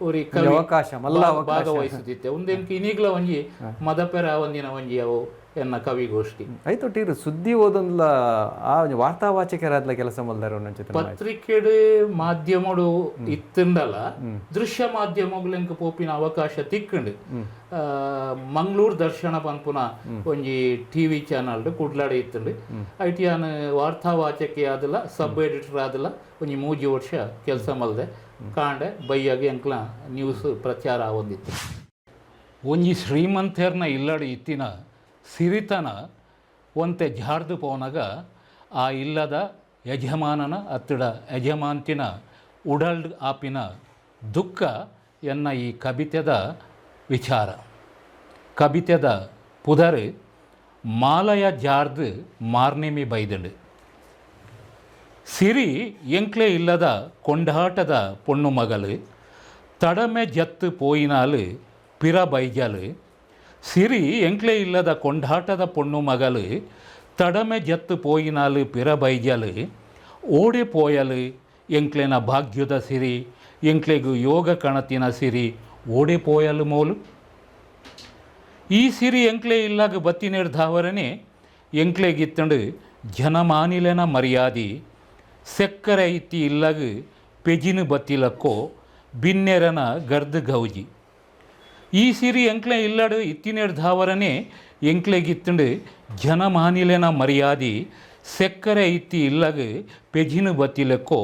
ಓರಿ ಕವಿ ಭಾಗವಹಿಸುತ್ತಿತ್ತೆ ಒಂದೆಂಕ್ ಇನ್ನೀಗ್ಲ ಒಂಜಿ ಮದಪೆರ ಒಂದಿನ ಒಂಜಿ ಅವು ಎನ್ನ ಕವಿಗೋಷ್ಠಿ ಐತೊಟ್ಟಿರು ಸುದ್ದಿ ಓದೊಂದ್ಲ ಆ ವಾರ್ತಾವಾಚಕರಾದ್ಲ ಕೆಲಸ ಮಲ್ದಾರ ಪತ್ರಿಕೆಡು ಮಾಧ್ಯಮಡು ಇತ್ತಂಡಲ ದೃಶ್ಯ ಮಾಧ್ಯಮಗ್ಲೆಂಕ್ ಪೋಪಿನ ಅವಕಾಶ ತಿಕ್ಕಂಡು ಮಂಗಳೂರು ದರ್ಶನ ಪನ್ಪುನ ಒಂಜಿ TV ಚಾನಲ್ ಕುಡ್ಲಾಡೆ ಇತ್ತಂಡು ಐಟಿಯಾನ್ ವಾರ್ತಾವಾಚಕಿ ಆದಲ ಸಬ್ ಎಡಿಟರ್ ಆದಲ ಒಂಜಿ 3 ವರ್ಷ ಕೆಲಸ ಮಲ್ದೆ ಕಾಂಡೆ ಬೈಯಾಗಿ ಎಂಕ್ಲ ನ್ಯೂಸ್ ಪ್ರಚಾರ ಆವೊಂದಿತ್ತು ಒಂಜಿ ಶ್ರೀಮಂತರ್ನ ಇಲ್ಲಡು ಇತ್ತಿನ ಸಿರಿತನ ಒಂತೆ ಜಾರ್ದು ಪೋನಾಗ ಆ ಇಲ್ಲದ ಯಜಮಾನನ ಅತ್ತಡ ಯಜಮಾಂತಿನ ಉಡಲ್ಡ್ ಆಪಿನ ದುಃಖ ಎನ್ನ ಈ ಕವಿತೆದ ವಿಚಾರ ಕವಿತೆದ ಪುದರ್ ಮಾಲಯ ಜಾರ್ದು ಮಾರ್ನಿಮಿ ಬೈದಳು ಸಿರಿ ಎಂಕ್ಲೆ ಇಲ್ಲದ ಕೊಂಡಾಟದ ಪೊಣ್ಣು ಮಗಳು ತಡಮೆ ಜತ್ತು ಪೋಯಿನಾಲು ಪಿರ ಬೈಜಲು ಸಿರಿ ಎಂಕ್ಲೆ ಇಲ್ಲದ ಕೊಂಡಾಟದ ಪೊಣ್ಣು ಮಗಳು ತಡಮೆ ಜತ್ತು ಪೋಯಿನಾಲು ಪಿರ ಬೈಜಲು ಓಡೆ ಪೋಯಲು ಎಂಕ್ಲೆನ ಭಾಗ್ಯದ ಸಿರಿ ಎಂಕ್ಲೆಗು ಯೋಗ ಕಣತಿನ ಸಿರಿ ಓಡೆ ಪೋಯಲು ಮೋಲು ಈ ಸಿರಿ ಎಂಕ್ಲೆ ಇಲ್ಲಾಗ ಬತ್ತಿನೆಡ್ದಾವರನೆ ಎಂಕ್ಲೆಗಿತ್ತಂಡು ಜನಮಾನಿಲೆನ ಮರ್ಯಾದಿ ಸೆಕ್ಕರೆ ಇತ್ತಿ ಇಲ್ಲಾಗ ಪೆಜಿನು ಬತ್ತಿಲಕ್ಕೋ ಬಿನ್ನೆರನ ಗರ್ದು ಗೌಜಿ ಈ ಸಿರಿ ಎಂಕ್ಲೆ ಇಲ್ಲಡು ಇತ್ತಿನೆಡ್ದಾವರನೆ ಎಂಕ್ಲೆಗಿತ್ತಂಡು ಜನಮಾನಿಲೆನ ಮರ್ಯಾದಿ ಸೆಕ್ಕರೆ ಇತ್ತಿ ಇಲ್ಲಾಗ ಪೆಜಿನು ಬತ್ತಿಲಕ್ಕೋ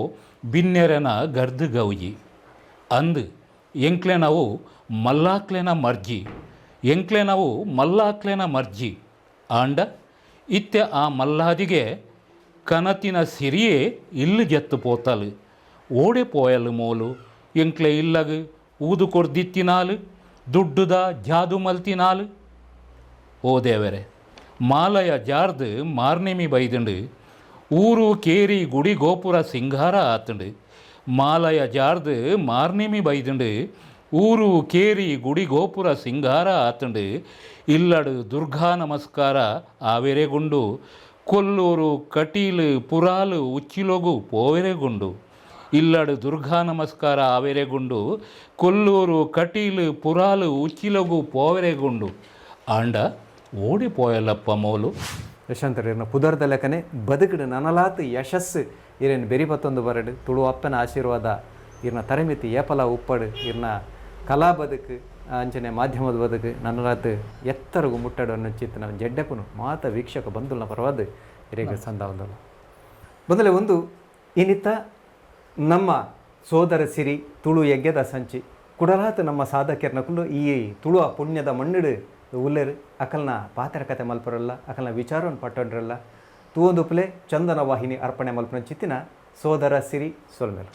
ಬಿನ್ನೆರನ ಗರ್ದು ಗೌಜಿ ಅಂದು ಎಂಕ್ಲೆ ನಾವು ಮಲ್ಲಾಕ್ಲೆನ ಮರ್ಜಿ ಎಂಕ್ಲೆ ನಾವು ಮಲ್ಲಾಕ್ಲೆನ ಮರ್ಜಿ ಆಂಡ ಇತ್ತೆ ಆ ಮಲ್ಲಾದಿಗೆ ಕನತಿನ ಸಿರಿಯೇ ಇಲ್ಲು ಜತ್ತು ಪೋತಲು ಓಡೆ ಪೋಯಲು ಮೋಲು ಎಂಕ್ಲೆ ಇಲ್ಲಗ ಊದು ಕೊರ್ದಿತ್ತಿನಾಲು ದುಡ್ಡುದ ಜಾದು ಮಲ್ತಿನಾಲು ಓ ದೇವರೆ ಮಾಲಯ ಜಾರ್ದು ಮಾರ್ನಿಮಿ ಬೈದುಂಡು ಊರು ಕೇರಿ ಗುಡಿ ಗೋಪುರ ಸಿಂಗಾರ ಆತುಂಡು ಮಾಲಯ ಜಾರ್ದು ಮಾರ್ನಿಮಿ ಬೈದುಂಡು ಊರು ಕೇರಿ ಗುಡಿ ಗೋಪುರ ಸಿಂಗಾರ ಆತುಂಡು ಇಲ್ಲಡು ದುರ್ಗಾ ನಮಸ್ಕಾರ ಆವೆರೆಗುಂಡು ಕೊಲ್ಲೂರು ಕಟೀಲು ಪುರಾಲು ಉಚ್ಚಿಲೋಗು ಪೋವೆರೆಗುಂಡು ಇಲ್ಲಡು ದುರ್ಗಾ ನಮಸ್ಕಾರ ಆವೆರೆಗುಂಡು ಕೊಲ್ಲೂರು ಕಟೀಲು ಪುರಾಲು ಉಚ್ಚಿಲೋಗು ಪೋವೆರೆಗುಂಡು ಆಂಡ ಓಡಿ ಪೋಯಲ್ಲಪ್ಪ ಮೋಲು ಯಶವಂತರಿನ ಪುದರ್ದ ಲೆಕ್ಕನೆ ಬದುಕಡು ನನಲಾತು ಯಶಸ್ಸು ಇರೇನು ಬೆರಿಪತ್ತೊಂದು ಬರಡು ತುಳು ಅಪ್ಪನ ಆಶೀರ್ವಾದ ಇರ್ನ ತರಮಿತಿ ಏಪಲ ಉಪ್ಪಡು ಇರ್ನ ಕಲಾ ಬದುಕು ಅಂಚನೆ ಮಾಧ್ಯಮದ ಬದುಕು ನನ್ನಲಾತು ಎತ್ತರಗು ಮುಟ್ಟಡು ಅನ್ನೋ ಚಿತ್ತನ ಜಡ್ಡೆಪನು ಮಾತ ವೀಕ್ಷಕ ಬಂಧುಲ್ನ ಪರವಾದ ಹಿರೇಗ ಸಂದಾವದಲ್ಲ ಬಂದಲೆ ಒಂದು ಇನ್ನಿತ್ತ ನಮ್ಮ ಸೋದರ ಸಿರಿ ತುಳು ಯಜ್ಞದ ಸಂಚಿ ಕುಡಲಾತು ನಮ್ಮ ಸಾಧಕರ್ನಕುಲು ಈ ತುಳುವ ಪುಣ್ಯದ ಮಣ್ಣಿಡು ಉಲ್ಲೇರು ಅಕಲ್ನ ಪಾತ್ರ ಕತೆ ಮಲ್ಪರಲ್ಲ ಅಕಲ್ನ ವಿಚಾರವನ್ನು ಪಟ್ಟೊಂಡ್ರಲ್ಲ ತೂವೊಂದು ಪ್ಲೇ ಚಂದನ ವಾಹಿನಿ ಅರ್ಪಣೆ ಮಲ್ಪನ ಚಿತ್ತಿನ ಸೋದರ ಸಿರಿ ಸೊಲ್ಮೆಲು